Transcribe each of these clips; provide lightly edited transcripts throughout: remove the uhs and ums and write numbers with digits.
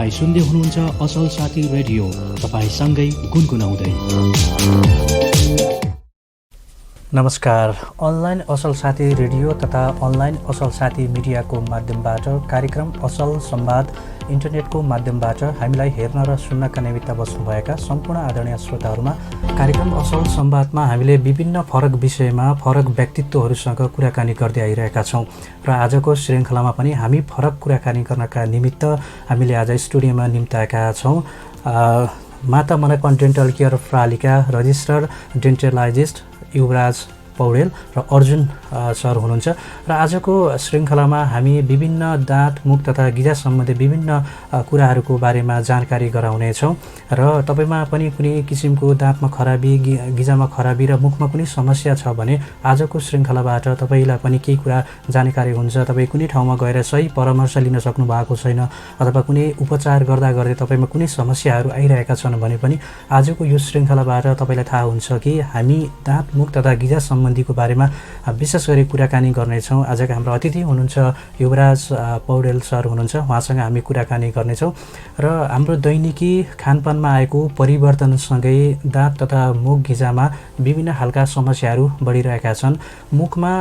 तपाई सुन्दै हुनुहुन्छ असल साथी रेडियो, तपाईसँगै गुनगुनाउँदै। नमस्कार। अनलाइन असल साथी रेडियो तथा अनलाइन असल साथी मिडियाको माध्यमबाट कार्यक्रम असल संवाद इन्टरनेटको माध्यमबाट हामीलाई हेर्न र सुन्नका निमित्त बस्नुभएका सम्पूर्ण आदरणीय श्रोताहरूमा कार्यक्रम असल संवादमा हामीले विभिन्न फरक विषयमा फरक व्यक्तित्वहरूसँग कुराकानी गर्दै आइरहेका छौँ र आजको श्रृङ्खलामा पनि हामी फरक कुराकानी गर्नका निमित्त हामीले आज स्टुडियोमा निम्ताएका छौँ माता मनोकामना डेन्टल केयर प्रणालीका रजिस्टर्ड डेन्टलाइजिस्ट युवराज पौडेल र अर्जुन सर हुनुहुन्छ र आजको श्रृङ्खलामा हामी विभिन्न दाँत मुख तथा गिजा सम्बन्धी विभिन्न कुराहरूको बारेमा जानकारी गराउनेछौँ र तपाईँमा पनि कुनै किसिमको दाँतमा खराबी गिजामा खराबी र मुखमा कुनै समस्या छ भने आजको श्रृङ्खलाबाट तपाईँलाई पनि केही कुरा जानकारी हुन्छ। तपाईँ कुनै ठाउँमा गएर सही परामर्श लिन सक्नु भएको छैन अथवा कुनै उपचार गर्दा गर्दै तपाईँमा कुनै समस्याहरू आइरहेका छन् भने पनि आजको यो श्रृङ्खलाबाट तपाईँलाई थाहा हुन्छ कि हामी दाँत मुख तथा गिजा सम्बन्धीको बारेमा विशेष गरी कुराकानी गर्नेछौँ। आजका हाम्रो अतिथि हुनुहुन्छ युवराज पौडेल सर हुनुहुन्छ, उहाँसँग हामी कुराकानी गर्नेछौँ र हाम्रो दैनिकी खानपानमा आएको परिवर्तनसँगै दाँत तथा मुख गिजामा विभिन्न खालका समस्याहरू बढिरहेका छन्। मुखमा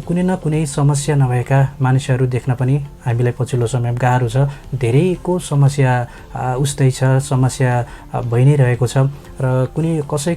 कुनै न कुनै समस्या नभएका मानिसहरू देख्न पनि हामीलाई पछिल्लो समयमा गाह्रो छ। धेरैको समस्या उस्तै छ, समस्या भइ नै रहेको छ र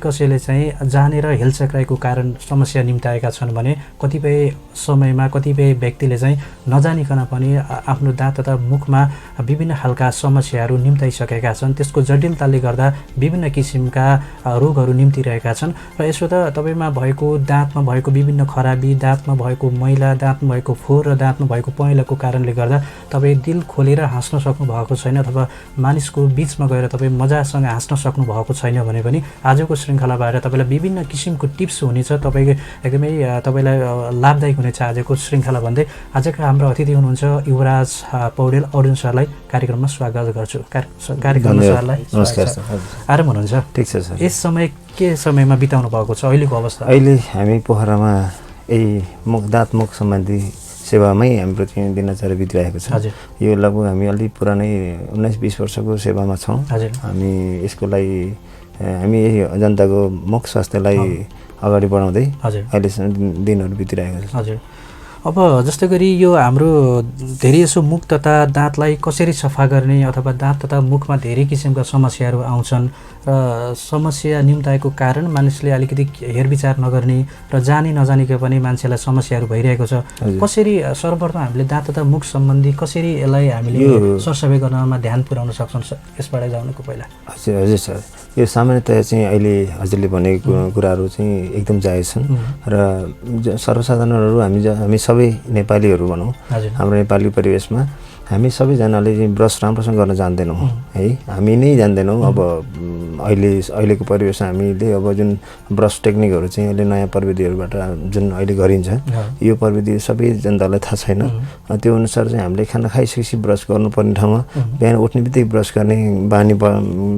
कसैले चाहिँ जानेर हेलचक्राइको कारण समस्या निम्ताएका छन् भने कतिपय समयमा कतिपय व्यक्तिले चाहिँ नजानिकन पनि आफ्नो दाँत तथा मुखमा विभिन्न खालका समस्याहरू निम्ताइसकेका छन्। त्यसको जटिलताले गर्दा विभिन्न किसिमका रोगहरू निम्तिरहेका छन् र यसो त तपाईँमा भएको दाँतमा भएको विभिन्न खराबी, दाँतमा भएको मैला, दाँतमा भएको फोहोर र दाँतमा भएको पहेँलाको कारणले गर्दा तपाईँ दिल खोलेर हाँस्न सक्नु भएको छैन अथवा मानिसको बिचमा गएर तपाईँ मजासँग हाँस्न सक्नु भएको छैन भने पनि आजको श्रृङ्खलाबाट तपाईँलाई विभिन्न किसिमको टिप्स हुनेछ, एकदमै तपाईँलाई लाभदायक हुनेछ आजको श्रृङ्खला भन्दै आजका हाम्रो अतिथि हुनुहुन्छ युवराज पौडेल अर्जुन सरलाई कार्यक्रममा स्वागत गर्छु। कार्यक्रममा सरलाई नमस्कार सर। आराम हुनुहुन्छ? ठिक छ सर। यस समय के समयमा बिताउनु भएको छ अहिलेको अवस्था? अहिले हामी पोखरामा यही दाँत मुख सम्बन्धी सेवामै हाम्रो चाहिँ दिनचर्या बितिरहेको छ। यो लगभग हामी अलि पुरानै 19-20 वर्षको सेवामा छौँ। हामी यसको लागि हामी यही जनताको मुख स्वास्थ्यलाई अगाडि बढाउँदै अहिलेसम्म दिनहरू बितिरहेको छ। हजुर, अब जस्तै गरी यो हाम्रो धेरै यसो मुख तथा दाँतलाई कसरी सफा गर्ने अथवा दाँत तथा मुखमा धेरै किसिमका समस्याहरू आउँछन् र समस्या निम्ताएको कारण मानिसले अलिकति हेरविचार नगर्ने र जानी नजानीको पनि मान्छेलाई समस्याहरू भइरहेको छ। कसरी सर्वप्रथम हामीले दाँत तथा मुख सम्बन्धी कसरी यसलाई हामीले सरसफाइ गर्नमा ध्यान पुर्याउन सक्छौँ यसबाट जानुको पहिला? हजुर सर, यो सामान्यतया चाहिँ अहिले हजुरले भनेको कुराहरू चाहिँ एकदम जायज छन् र सर्वसाधारणहरू हामी सबै नेपालीहरू भनौँ, हाम्रो नेपाली परिवेशमा हामी सबैजनाले चाहिँ ब्रस राम्रोसँग गर्न जान्दैनौँ है, हामी नै जान्दैनौँ। अब अहिलेको परिवेशमा हामीले अब जुन ब्रस टेक्निकहरू चाहिँ अहिले नयाँ प्रविधिहरूबाट जुन अहिले गरिन्छ यो प्रविधि सबै जनतालाई थाहा छैन। त्यो अनुसार चाहिँ हामीले खाना खाइसकेपछि ब्रस गर्नुपर्ने ठाउँमा बिहान उठ्ने बित्तिकै ब्रस गर्ने बानी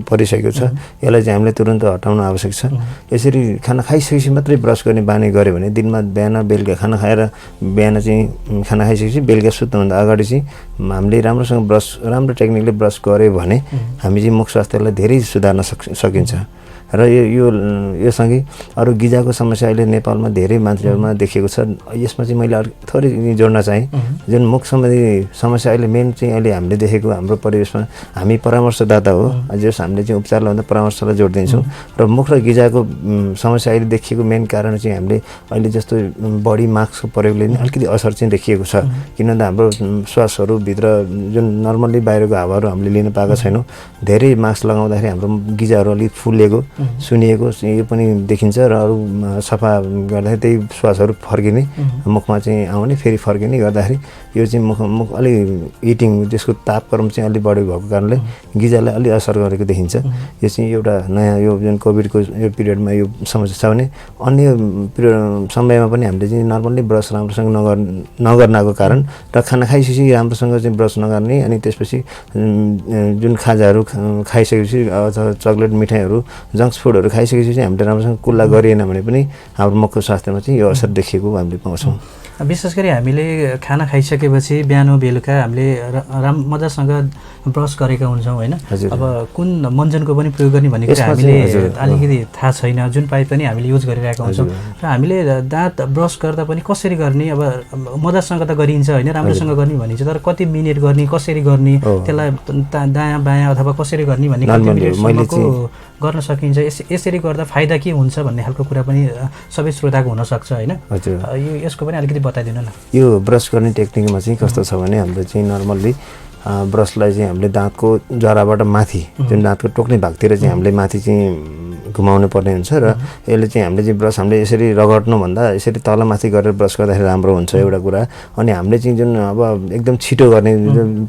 परिसकेको छ। यसलाई चाहिँ हामीले तुरन्त हटाउन आवश्यक छ। यसरी खाना खाइसकेपछि मात्रै ब्रस गर्ने बानी गऱ्यो भने दिनमा बिहान बेलुका खाना खाएर बिहान चाहिँ खाना खाइसकेपछि बेलुका सुत्नुभन्दा अगाडि चाहिँ हामीले राम्रोसँग राम्रो टेक्निकले ब्रस गऱ्यो भने हामी चाहिँ मुख स्वास्थ्यलाई धेरै सुधार्न सकिन्छ। र यो सँगै अरू गिजाको समस्या अहिले नेपालमा धेरै मान्छेहरूमा देखिएको छ। यसमा चाहिँ मैले थोरै जोड्न चाहेँ, जुन मुख सम्बन्धी समस्या अहिले मेन चाहिँ अहिले हामीले देखेको हाम्रो परिवेशमा हामी परामर्शदाता हो, जस हामीले चाहिँ उपचारलाई भन्दा परामर्शलाई जोड दिन्छौँ र मुख र गिजाको समस्या अहिले देखिएको मेन कारण चाहिँ हामीले अहिले जस्तो बढी मास्कको प्रयोगले नै अलिकति असर चाहिँ देखिएको छ। किनभने हाम्रो श्वासहरू भित्र जुन नर्मल्ली बाहिरको हावाहरू हामीले लिन पाएका छैनौँ। धेरै मास्क लगाउँदाखेरि हाम्रो गिजाहरू अलिक फुलेको सुनिएको यो पनि देखिन्छ र अरू सफा गर्दाखेरि त्यही श्वासहरू फर्किने मुखमा चाहिँ आउने फेरि फर्किने गर्दाखेरि यो चाहिँ मुख अलि हिटिङ त्यसको तापक्रम चाहिँ अलि बढी भएको कारणले गिजालाई अलि असर गरेको देखिन्छ। यो चाहिँ एउटा नयाँ यो जुन कोभिडको यो पिरियडमा यो समस्या छ भने अन्य समयमा पनि हामीले चाहिँ नर्मल्ली ब्रस राम्रोसँग नगर्नको कारण र खाना खाइसकेपछि राम्रोसँग चाहिँ ब्रस नगर्ने अनि त्यसपछि जुन खाजाहरू खाइसकेपछि अथवा चक्लेट मिठाईहरू जङ्क्स फुडहरू खाइसकेपछि चाहिँ हामीले राम्रोसँग कुल्ला गरिएन भने पनि हाम्रो मुखको स्वास्थ्यमा चाहिँ यो असर देखिएको हामीले पाउँछौँ। विशेष गरी हामीले खाना खाइसकेपछि बिहान बेलुका हामीले मजासँग ब्रस गरेका हुन्छौँ होइन। अब कुन मञ्जनको पनि प्रयोग गर्ने भन्ने कुरा हामीले अलिकति थाहा छैन, जुन पाइप पनि हामीले युज गरिरहेका हुन्छौँ र हामीले दाँत ब्रस गर्दा पनि कसरी गर्ने, अब मजासँग त गरिन्छ होइन, राम्रोसँग गर्ने भनिन्छ, तर कति मिनट गर्ने, कसरी गर्ने, त्यसलाई दायाँ बायाँ अथवा कसरी गर्ने भन्ने कति मिनटसम्मको गर्न सकिन्छ, यसरी गर्दा फाइदा के हुन्छ भन्ने खालको कुरा पनि सबै श्रोताको हुनसक्छ होइन। यसको पनि अलिकति बताइदिनु न। यो ब्रस गर्ने टेक्निकमा चाहिँ कस्तो छ भने हाम्रो चाहिँ नर्मल्ली ब्रसलाई चाहिँ हामीले दाँतको जराबाट माथि जुन दाँतको टोक्ने भागतिर चाहिँ हामीले माथि चाहिँ घुमाउनु पर्ने हुन्छ र यसले चाहिँ हामीले चाहिँ ब्रस हामीले यसरी रगड्नुभन्दा यसरी तलमाथि गरेर ब्रस गर्दाखेरि राम्रो हुन्छ एउटा कुरा। अनि हामीले चाहिँ जुन अब एकदम छिटो गर्ने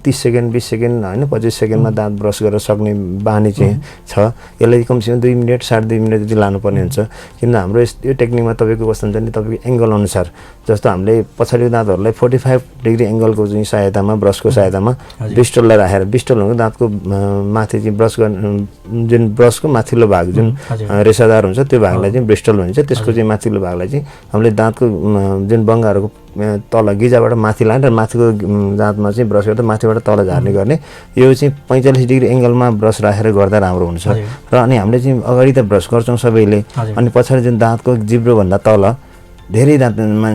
30 सेकेन्ड 20 सेकेन्ड होइन 25 सेकेन्डमा दाँत ब्रस गरेर सक्ने बानी चाहिँ छ, यसलाई कमसेकम 2 मिनट 2.5 मिनट जति लानुपर्ने हुन्छ। किन हाम्रो यो टेक्निकमा तपाईँको कस्तो हुन्छ भने तपाईँको एङ्गल अनुसार, जस्तो हामीले पछाडिको दाँतहरूलाई 45 डिग्री एङ्गलको चाहिँ सहायतामा ब्रसको सहायतामा ब्रिस्टललाई राखेर, ब्रिस्टल भनेको दाँतको माथि चाहिँ ब्रस गर्ने जुन ब्रसको माथिल्लो भाग जुन रेसादार हुन्छ त्यो भागलाई चाहिँ ब्रिस्टल भनिन्छ। त्यसको चाहिँ माथिल्लो भागलाई चाहिँ हामीले दाँतको जुन बङ्गाहरूको तल गिजाबाट माथि लाने र माथिको दाँतमा चाहिँ ब्रस गर्दा माथिबाट तल झार्ने गर्ने। यो चाहिँ 45 डिग्री एङ्गलमा ब्रस राखेर गर्दा राम्रो हुन्छ। र अनि हामीले चाहिँ अगाडि त ब्रस गर्छौँ सबैले, अनि पछाडि जुन दाँतको जिब्रोभन्दा तल धेरै दाँतमा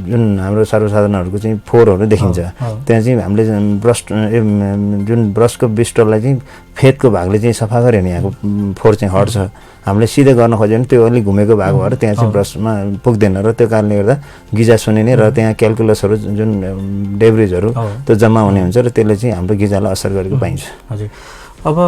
जुन हाम्रो सर्वसाधारणहरूको चाहिँ फोहोरहरू देखिन्छ, त्यहाँ चाहिँ हामीले ब्रस जुन ब्रसको ब्रिस्टललाई चाहिँ फेदको भागले चाहिँ सफा गऱ्यो भने यहाँको फोहोर चाहिँ हट्छ। हामीले सिधै गर्न खोज्यो भने त्यो अलिक घुमेको भाग भएर त्यहाँ चाहिँ ब्रसमा पुग्दैन र त्यो कारणले गर्दा गिजा सुनिने र त्यहाँ क्यालकुलसहरू जुन डेब्रिजहरू त्यो जम्मा हुने हुन्छ र त्यसले चाहिँ हाम्रो गिजालाई असर गरेको पाइन्छ। हजुर, अब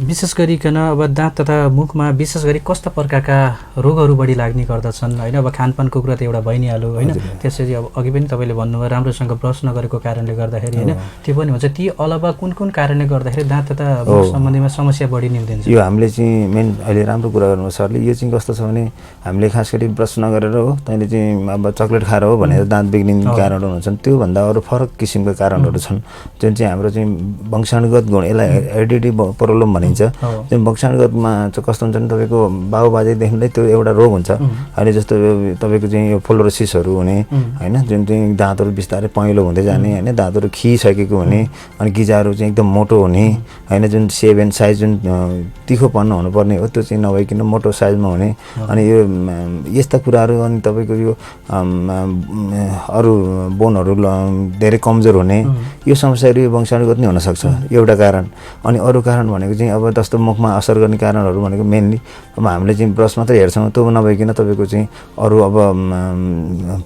विशेष गरिकन अब दाँत तथा मुखमा विशेष गरी कस्ता प्रकारका रोगहरू बढी लाग्ने गर्दछन् होइन। अब खानपानको कुरा त एउटा भइ नै हाल्यो होइन, त्यसरी अब अघि पनि तपाईँले भन्नुभयो राम्रोसँग ब्रस नगरेको कारणले गर्दाखेरि होइन, त्यो पनि हुन्छ। ती अलावा कुन कुन कारणले गर्दाखेरि दाँत तथा मुख सम्बन्धीमा समस्या बढी निम्तिन्छ? यो हामीले चाहिँ मेन अहिले राम्रो कुरा गर्नु सरले, यो चाहिँ कस्तो छ भने हामीले खास गरी ब्रस नगरेर हो तैँले चाहिँ अब चक्लेट खाएर हो भनेर दाँत बिग्रिने कारणहरू हुन्छन्। त्योभन्दा अरू फरक किसिमका कारणहरू छन् जुन चाहिँ हाम्रो चाहिँ वंशानुगत गुण, यसलाई प्रोब्लम भनिन्छ। जुन वंशानुगतमा चाहिँ कस्तो हुन्छ भने तपाईँको बाबुबाजेदेखिलाई त्यो एउटा रोग हुन्छ। अहिले जस्तो तपाईँको चाहिँ यो फ्लोरोसिसहरू हुने होइन, जुन चाहिँ दाँतहरू बिस्तारै पहेँलो हुँदै जाने होइन, दाँतहरू खिसकेको हुने, अनि गिजाहरू चाहिँ एकदम मोटो हुने होइन, जुन सेप एन्ड साइज जुन तिखोपन हुनुपर्ने हो त्यो चाहिँ नभइकन मोटो साइजमा हुने, अनि यो यस्ता कुराहरू। अनि तपाईँको यो अरू बोनहरू धेरै कमजोर हुने, यो समस्याहरू यो वंशानुगत नै हुनसक्छ एउटा कारण। अनि अरू कारण भनेको चाहिँ अब जस्तो मुखमा असर गर्ने कारणहरू भनेको मेनली अब हामीले चाहिँ ब्रस मात्रै हेर्छौँ, त्यो नभइकन तपाईँको चाहिँ अरू अब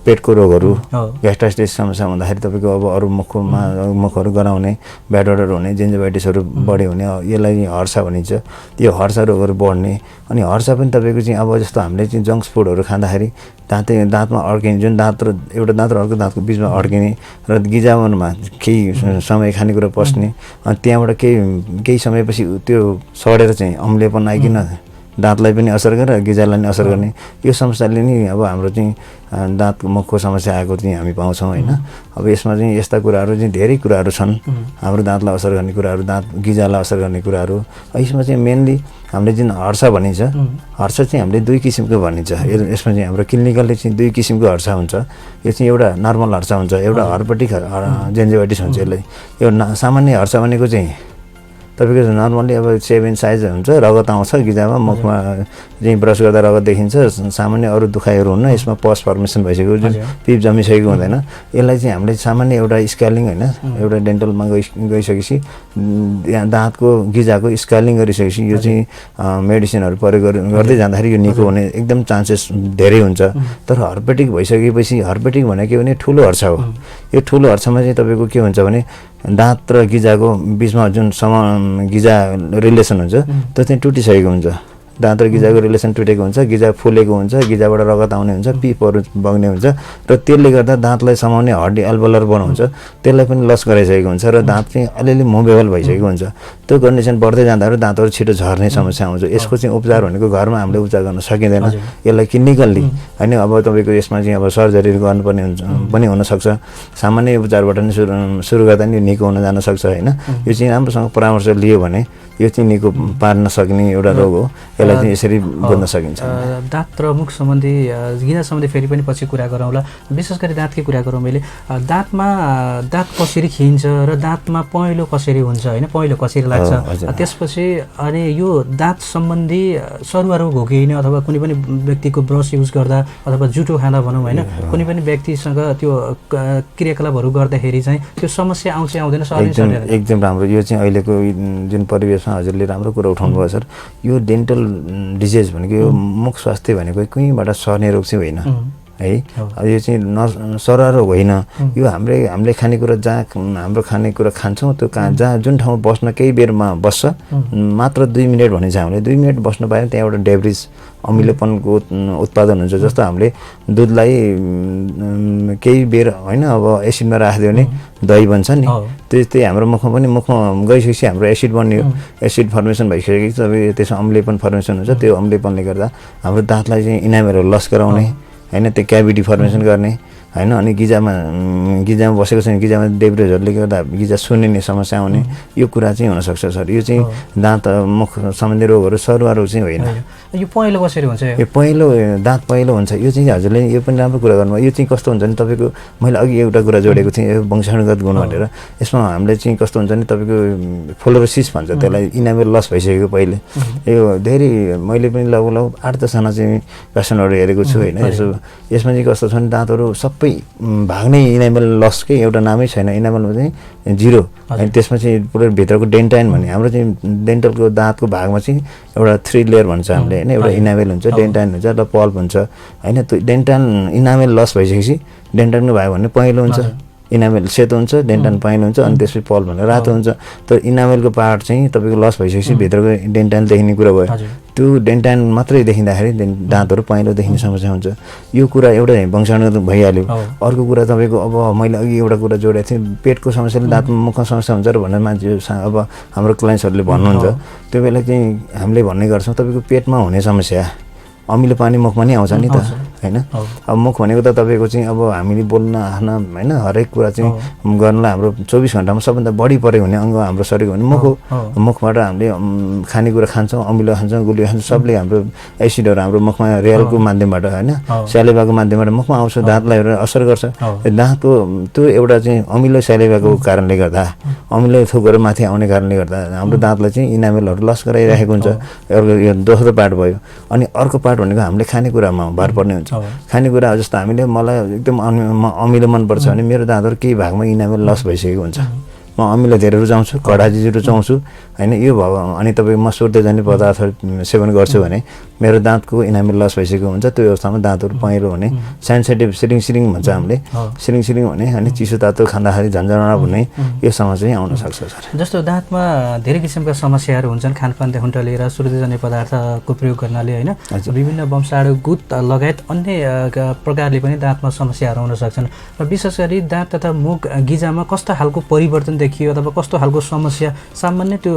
पेटको रोगहरू, ग्यास्ट्राइटिस समस्या हुँदाखेरि तपाईँको अब अरू मुखहरू गनाउने, ब्याड अडर हुने, जिन्जिभाइटिसहरू बढी हुने, यसलाई चाहिँ हर्सा भनिन्छ। यो हर्सा रोगहरू बढ्ने, अनि हर्सा पनि तपाईँको चाहिँ अब जस्तो हामीले चाहिँ जङ्क्स फुडहरू खाँदाखेरि दाँतमा अड्किने, जुन दाँत र एउटा दाँत र अर्को दाँतको बिचमा अड्किने र गिजामा केही समय खानेकुरा पस्ने, अनि त्यहाँबाट केही समयपछि त्यो सडेर चाहिँ अम्लेपन आइकन दाँतलाई पनि असर गरेर गिजालाई पनि असर गर्ने, यो समस्याले नि अब हाम्रो चाहिँ दाँत मुखको समस्या आएको चाहिँ हामी पाउँछौँ होइन। अब यसमा चाहिँ यस्ता कुराहरू चाहिँ धेरै कुराहरू छन्, हाम्रो दाँतलाई असर गर्ने कुराहरू, दाँत गिजालाई असर गर्ने कुराहरू। यसमा चाहिँ मेनली हामीले जुन हर्सा भनिन्छ, हर्सा चाहिँ हामीले 2 किसिमको भनिन्छ। यसमा चाहिँ हाम्रो क्लिनिकलले चाहिँ 2 किसिमको हर्सा हुन्छ। यो चाहिँ एउटा नर्मल हर्सा हुन्छ, एउटा हर्पेटिक जिन्जिभाइटिस हुन्छ। यसलाई यो सामान्य हर्सा भनेको चाहिँ तपाईँको नर्मल्ली अब 7 साइज हुन्छ, रगत आउँछ गिजामा, मुखमा चाहिँ ब्रस गर्दा रगत देखिन्छ, सामान्य अरू दुखाइहरू हुन्न, यसमा पस फर्मेसन भइसक्यो, जुन पिप जमिसकेको हुँदैन। यसलाई चाहिँ हामीले सामान्य एउटा स्क्यालिङ होइन, एउटा डेन्टलमा गइसकेपछि दाँतको गिजाको स्क्यालिङ गरिसकेपछि यो चाहिँ मेडिसिनहरू प्रयोग गर्दै जाँदाखेरि यो निको हुने एकदम चान्सेस धेरै हुन्छ। तर हर्पेटिक भइसकेपछि, हर्पेटिक भनेको के भने ठुलो हर्सा हो। यो ठुलो हर्सामा चाहिँ तपाईँको के हुन्छ भने दाँत र गिजाको बिचमा जुन गिजा रिलेसन हुन्छ त्यो चाहिँ टुटिसकेको हुन्छ। दाँत र गिजाको रिलेसन टुटेको हुन्छ, गिजा फुलेको हुन्छ, गिजाबाट रगत आउने हुन्छ, पिपहरू बग्ने हुन्छ, र त्यसले गर्दा दाँतलाई समाउने हड्डी एल्भोलर बनाउँछ, त्यसलाई पनि लस गराइसकेको हुन्छ र दाँत चाहिँ अलिअलि मुभेबल भइसकेको हुन्छ। त्यो कन्डिसन बढ्दै जाँदाखेरि दाँतहरू छिटो झर्ने समस्या आउँछ। यसको चाहिँ उपचार भनेको घरमा हामीले उपचार गर्न सकिँदैन, यसलाई क्लिनिकल्ली होइन। अब तपाईँको यसमा चाहिँ अब सर्जरी गर्नुपर्ने हुन्छ पनि हुनसक्छ, सामान्य उपचारबाट नै सुरु गर्दा नि निको हुन जान सक्छ होइन। यो चाहिँ राम्रोसँग परामर्श लियो भने यो चाहिँ निको पार्न सक्ने एउटा रोग हो। यसलाई यसलाई चाहिँ यसरी बुझ्न सकिन्छ। दाँत र मुख सम्बन्धी गिजा सम्बन्धी फेरि पनि पछि कुरा गरौँला। विशेष गरी दाँतकै कुरा गरौँ मैले। दाँतमा दाँत कसरी खिन्छ र दाँतमा पहेँलो कसरी हुन्छ होइन, पहेँलो कसरी लाग्छ, त्यसपछि अनि यो दाँत सम्बन्धी सरुवा रोग हो कि होइन, अथवा कुनै पनि व्यक्तिको ब्रस युज गर्दा अथवा जुठो खाँदा भनौँ होइन, कुनै पनि व्यक्तिसँग त्यो क्रियाकलापहरू गर्दाखेरि चाहिँ त्यो समस्या आउँछ आउँदैन? एकदम राम्रो। यो चाहिँ अहिलेको जुन परिवेशमा हजुरले राम्रो कुरा उठाउनु भयो सर। यो डेन्टल डिजिज भनेको यो मुख स्वास्थ्य भनेको कहीँबाट सर्ने रोग चाहिँ होइन है। यो चाहिँ सरुवा रोग होइन। यो हामीले खानेकुरा जहाँ हाम्रो खानेकुरा खान्छौँ त्यो जहाँ जुन ठाउँमा बस्न केही बेरमा बस्छ, मात्र 2 मिनट भने चाहिँ हामीले 2 मिनट बस्नु पायो त्यहाँ एउटा डेब्रिज अमिलोपनको उत्पादन हुन्छ। जस्तो हामीले दुधलाई केही बेर होइन अब एसिडमा राखिदियो भने दही बन्छ नि, त्यस्तै हाम्रो मुखमा पनि मुखमा गइसकेपछि हाम्रो एसिड बन्यो, एसिड फर्मेसन भइसकेपछि तपाईँ त्यसमा अम्लेपन फर्मेसन हुन्छ। त्यो अम्लेपनले गर्दा हाम्रो दाँतलाई चाहिँ इनामहरू लस गराउने होइन, त्यो क्याभिटी फर्मेसन गर्ने होइन। अनि गिजामा बसेको छैन, गिजामा डेब्रिजहरूले गर्दा गिजा सुन्निने समस्या आउने, यो कुरा चाहिँ हुनसक्छ सर। यो चाहिँ दाँत मुख सम्बन्धी रोगहरू सरुवा रोग चाहिँ होइन। यो पहेँलो कसरी हुन्छ? यो पहेँलो दाँत पहेँलो हुन्छ यो चाहिँ हजुरले यो पनि राम्रो कुरा गर्नुभयो। यो चाहिँ कस्तो हुन्छ भने तपाईँको मैले अघि एउटा कुरा जोडेको थिएँ यो वंशानुगत गुण भनेर। यसमा हामीले चाहिँ कस्तो हुन्छ भने तपाईँको फ्लोरोसिस भन्छ त्यसलाई, इनामेल लस भइसकेको पहिले। यो धेरै मैले पनि लगभग 8-10जना चाहिँ पेसेन्टहरू हेरेको छु होइन। यसमा चाहिँ कस्तो छ भने दाँतहरू सबै भाग नै इनामेल लसकै एउटा नामै छैन, इनामेलमा चाहिँ 0। अनि त्यसमा चाहिँ पुरै भित्रको डेन्टाइन भन्ने हाम्रो चाहिँ डेन्टलको दाँतको भागमा चाहिँ एउटा 3 लेयर भन्छ हामीले होइन। एउटा इनामेल हुन्छ, डेन्टाइन हुन्छ र पल्प हुन्छ होइन। त्यो डेन्टाइन इनामेल लस भइसकेपछि डेन्टाइनको भाग भन्ने पहेँलो हुन्छ, इनामेल सेतो हुन्छ, डेन्टाइन पहेँलो हुन्छ, अनि त्यसपछि पल्प भनेर रातो हुन्छ। तर इनामेलको पार्ट चाहिँ तपाईँको लस भइसकेपछि भित्रको डेन्टाइन देखिने कुरा भयो। त्यो डेन्टाइन मात्रै देखिँदाखेरि दाँतहरू पहेँलो देखिने समस्या हुन्छ। यो कुरा एउटा वंशानुगत भइहाल्यो। अर्को कुरा तपाईँको अब मैले अघि एउटा कुरा जोडेको थिएँ, पेटको समस्याले दाँत मुखमा समस्या हुन्छ र भनेर मान्छे अब हाम्रो क्लाइन्ट्सहरूले भन्नुहुन्छ। त्यो बेला चाहिँ हामीले भन्ने गर्छौँ तपाईँको पेटमा हुने समस्या अमिलो पानी मुखमा नि आउँछ नि त हैन। अब मुख भनेको त तपाईको चाहिँ अब हामीले बोल्न आफ्ना हैन हरेक कुरा चाहिँ गर्नलाई हाम्रो 24 घण्टामा सबभन्दा बढी प्रयोग हुने अङ्ग हाम्रो शरीरको भने मुख हो। मुखबाट हामीले खानेकुरा खान्छौँ, अमिलो खान्छौँ, गुलियो खान्छौँ, सबले हाम्रो एसिडहरू हाम्रो मुखमा रेलको माध्यमबाट हैन स्यालिभाको माध्यमबाट मुखमा आउँछ, दाँतलाई असर गर्छ। दाँतको त्यो एउटा चाहिँ अमिलो स्यालिभाको कारणले गर्दा अमिलो थोकहरू माथि आउने कारणले गर्दा हाम्रो दाँतलाई चाहिँ इनामेलहरू लस गराइरहेको हुन्छ। यो दोस्रो पार्ट भयो। अनि अर्को पार्ट भनेको हामीले खानेकुरामा भर पर्ने हुन्छ। खानेकुरा जस्तो हामीले मलाई एकदम अमिलो मनपर्छ भने मेरो दाँतहरू केही भागमा इनामेल लस भइसकेको हुन्छ। म अमिलो धेरै रुचाउँछु, कडा चिज रुचाउँछु हैन। यो भयो अनि तपाईँ मसुर्दै जाने पदार्थहरू सेवन गर्छु भने मेरो दाँतको इनामेल लस भइसकेको हुन्छ। त्यो अवस्थामा दाँतहरू पहेँलो हुने, सेन्सिटिभ सिरिङ भन्छ हामीले, सिरिङ हुने अनि चिसो तातो खाँदाखेरि झन्झनाट हुने यो समस्या चाहिँ आउन सक्छ सर। जस्तो दाँतमा धेरै किसिमका समस्याहरू हुन्छन्, खानपानदेखि लिएर सुर्दै जाने पदार्थको प्रयोग गर्नाले हैन, विभिन्न वंशाणु गुद लगायत अन्य प्रकारले पनि दाँतमा समस्याहरू हुन सक्छन्। र विशेष गरी दाँत तथा मुख गिजामा कस्तो खालको परिवर्तन देखियो अथवा कस्तो खालको समस्या सामान्य त्यो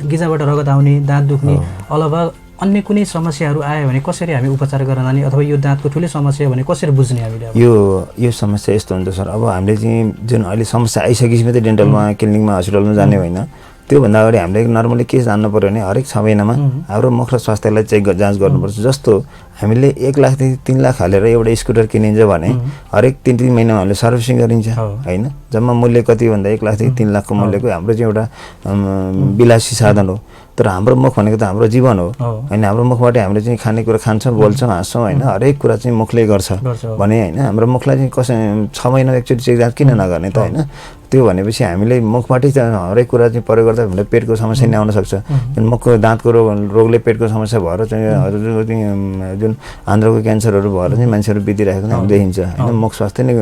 गिजाबाट रगत आउने, दाँत दुख्ने अलावा अन्य कुनै समस्याहरू आयो भने कसरी हामी उपचार गर्न लाने अथवा यो दाँतको ठुलो समस्या भने कसरी बुझ्ने हामीले? यो समस्या यस्तो हुन्छ सर। अब हामीले चाहिँ जुन अहिले समस्या आइसकेपछि मात्रै डेन्टलमा क्लिनिकमा हस्पिटलमा जाने होइन। त्योभन्दा अगाडि हामीले नर्मली के जान्नु पर्यो भने हरेक 6 महिनामा हाम्रो मुख र स्वास्थ्यलाई जाँच गर्नुपर्छ। जस्तो हामीले 1 लाखदेखि 3 लाख हालेर एउटा स्कुटर किनिन्छ भने हरेक 3-3 महिनामा हामीले सर्भिसिङ गरिन्छ हैन। जम्मा मूल्य कति भन्दा 1 लाखदेखि 3 लाखको मूल्यको हाम्रो चाहिँ एउटा विलासी साधन हो। तर हाम्रो मुख भनेको त हाम्रो जीवन हो हैन। हाम्रो मुखबाट हामीले चाहिँ खानेकुरा खान्छौँ, बोल्छौँ, हाँस्छौँ हैन। हरेक कुरा चाहिँ मुखले गर्छ भने हैन। हाम्रो मुखलाई चाहिँ कसै 6 महिना एकचोटि चेक जाँच किन नगर्ने त हैन। त्यो भनेपछि हामीले मुखबाटै हरेक कुरा चाहिँ प्रयोग गर्दा हामीले पेटको समस्या नै आउन सक्छ। मुखको दाँतको रोगले पेटको समस्या भएर चाहिँ जुन आन्द्राको क्यान्सरहरू भएर चाहिँ मान्छेहरू बितिरहेको हामी देखिन्छ हैन। मुख स्वास्थ्य नै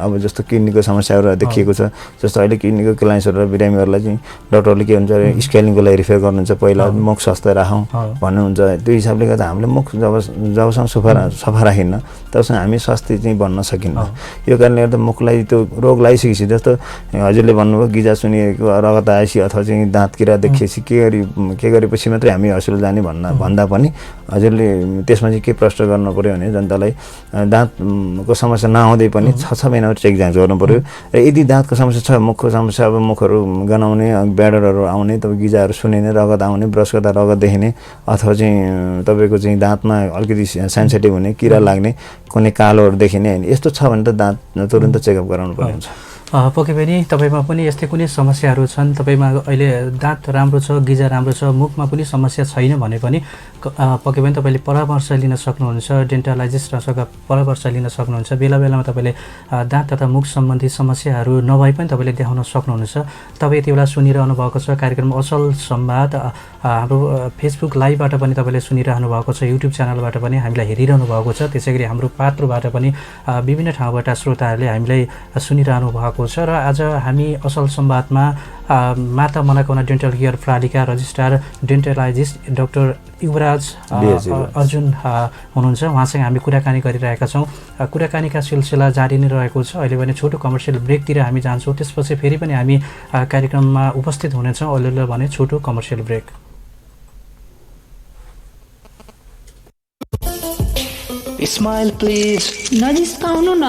अब जस्तो किडनीको समस्याहरू देखिएको छ। जस्तो अहिले किडनीको क्लाइन्ट्सहरू र बिरामीहरूलाई चाहिँ डक्टरले के हुन्छ स्क्यानिङको लागि रिफर गर्नुहुन्छ, पहिला मुख स्वास्थ्य राखौँ भन्नुहुन्छ। त्यो हिसाबले गर्दा हामीले मुख जबसम्म सफा राखिन्न तबसम्म हामी स्वास्थ्य चाहिँ बन्न सकिन्न। यो कारणले गर्दा मुखलाई त्यो रोग लगाइसकेपछि जस्तो हजुरले भन्नुभयो गिजा सुनिएको रगत आएपछि अथवा चाहिँ दाँत किरा देखिएपछि के गरेपछि मात्रै हामी हस्पिटल जाने भन्दा पनि हजुरले त्यसमा चाहिँ के प्रश्न गर्नु पर्यो भने जनतालाई दाँतको समस्या नआउँदै पनि 6 महिनामा चेक जाँच गर्नु पर्यो र यदि दाँतको समस्या छ मुखको समस्या अब मुखहरू गनाउने ब्याडरहरू आउने तपाईँ गिजाहरू सुनिने रगत आउने ब्रस गर्दा रगत देखिने अथवा चाहिँ तपाईँको चाहिँ दाँतमा अलिकति सेन्सिटिभ हुने किरा लाग्ने कुनै कालोहरू देखिने होइन यस्तो छ भने त दाँत तुरुन्त चेकअप गराउनु पर्ने हुन्छ। पक्कै पनि तपाईँमा पनि यस्तै कुनै समस्याहरू छन् तपाईँमा अहिले दाँत राम्रो छ गिजा राम्रो छ मुखमा पनि समस्या छैन भने पनि पक्कै पनि तपाईँले परामर्श लिन सक्नुहुन्छ डेन्टलाइजिस्टसँग परामर्श लिन सक्नुहुन्छ बेला बेलामा तपाईँले दाँत तथा मुख सम्बन्धी समस्याहरू नभए पनि तपाईँले देखाउन सक्नुहुन्छ। तपाईँ यति बेला सुनिरहनु भएको छ कार्यक्रम असल संवाद हाम्रो फेसबुक लाइभबाट पनि तपाईँले सुनिरहनु भएको छ युट्युब च्यानलबाट पनि हामीलाई हेरिरहनु भएको छ त्यसै गरी हाम्रो पात्रोबाट पनि विभिन्न ठाउँबाट श्रोताहरूले हामीलाई सुनिरहनु भएको छ र आज हामी असल संवादमा माता मनोकामना डेन्टल केयर प्रणालीका रजिस्ट्रार डेन्टलाइजिस्ट डाक्टर युवराज अर्जुन हुनुहुन्छ उहाँसँग हामी कुराकानी गरिरहेका छौँ। कुराकानीका सिलसिला जारी नै रहेको छ। अहिले भने छोटो कमर्सियल ब्रेकतिर हामी जान्छौँ त्यसपछि फेरि पनि हामी कार्यक्रममा उपस्थित हुनेछौँ। अहिले भने छोटो कमर्सियल ब्रेक। स्माइल प्लिज नजिस्काउनु न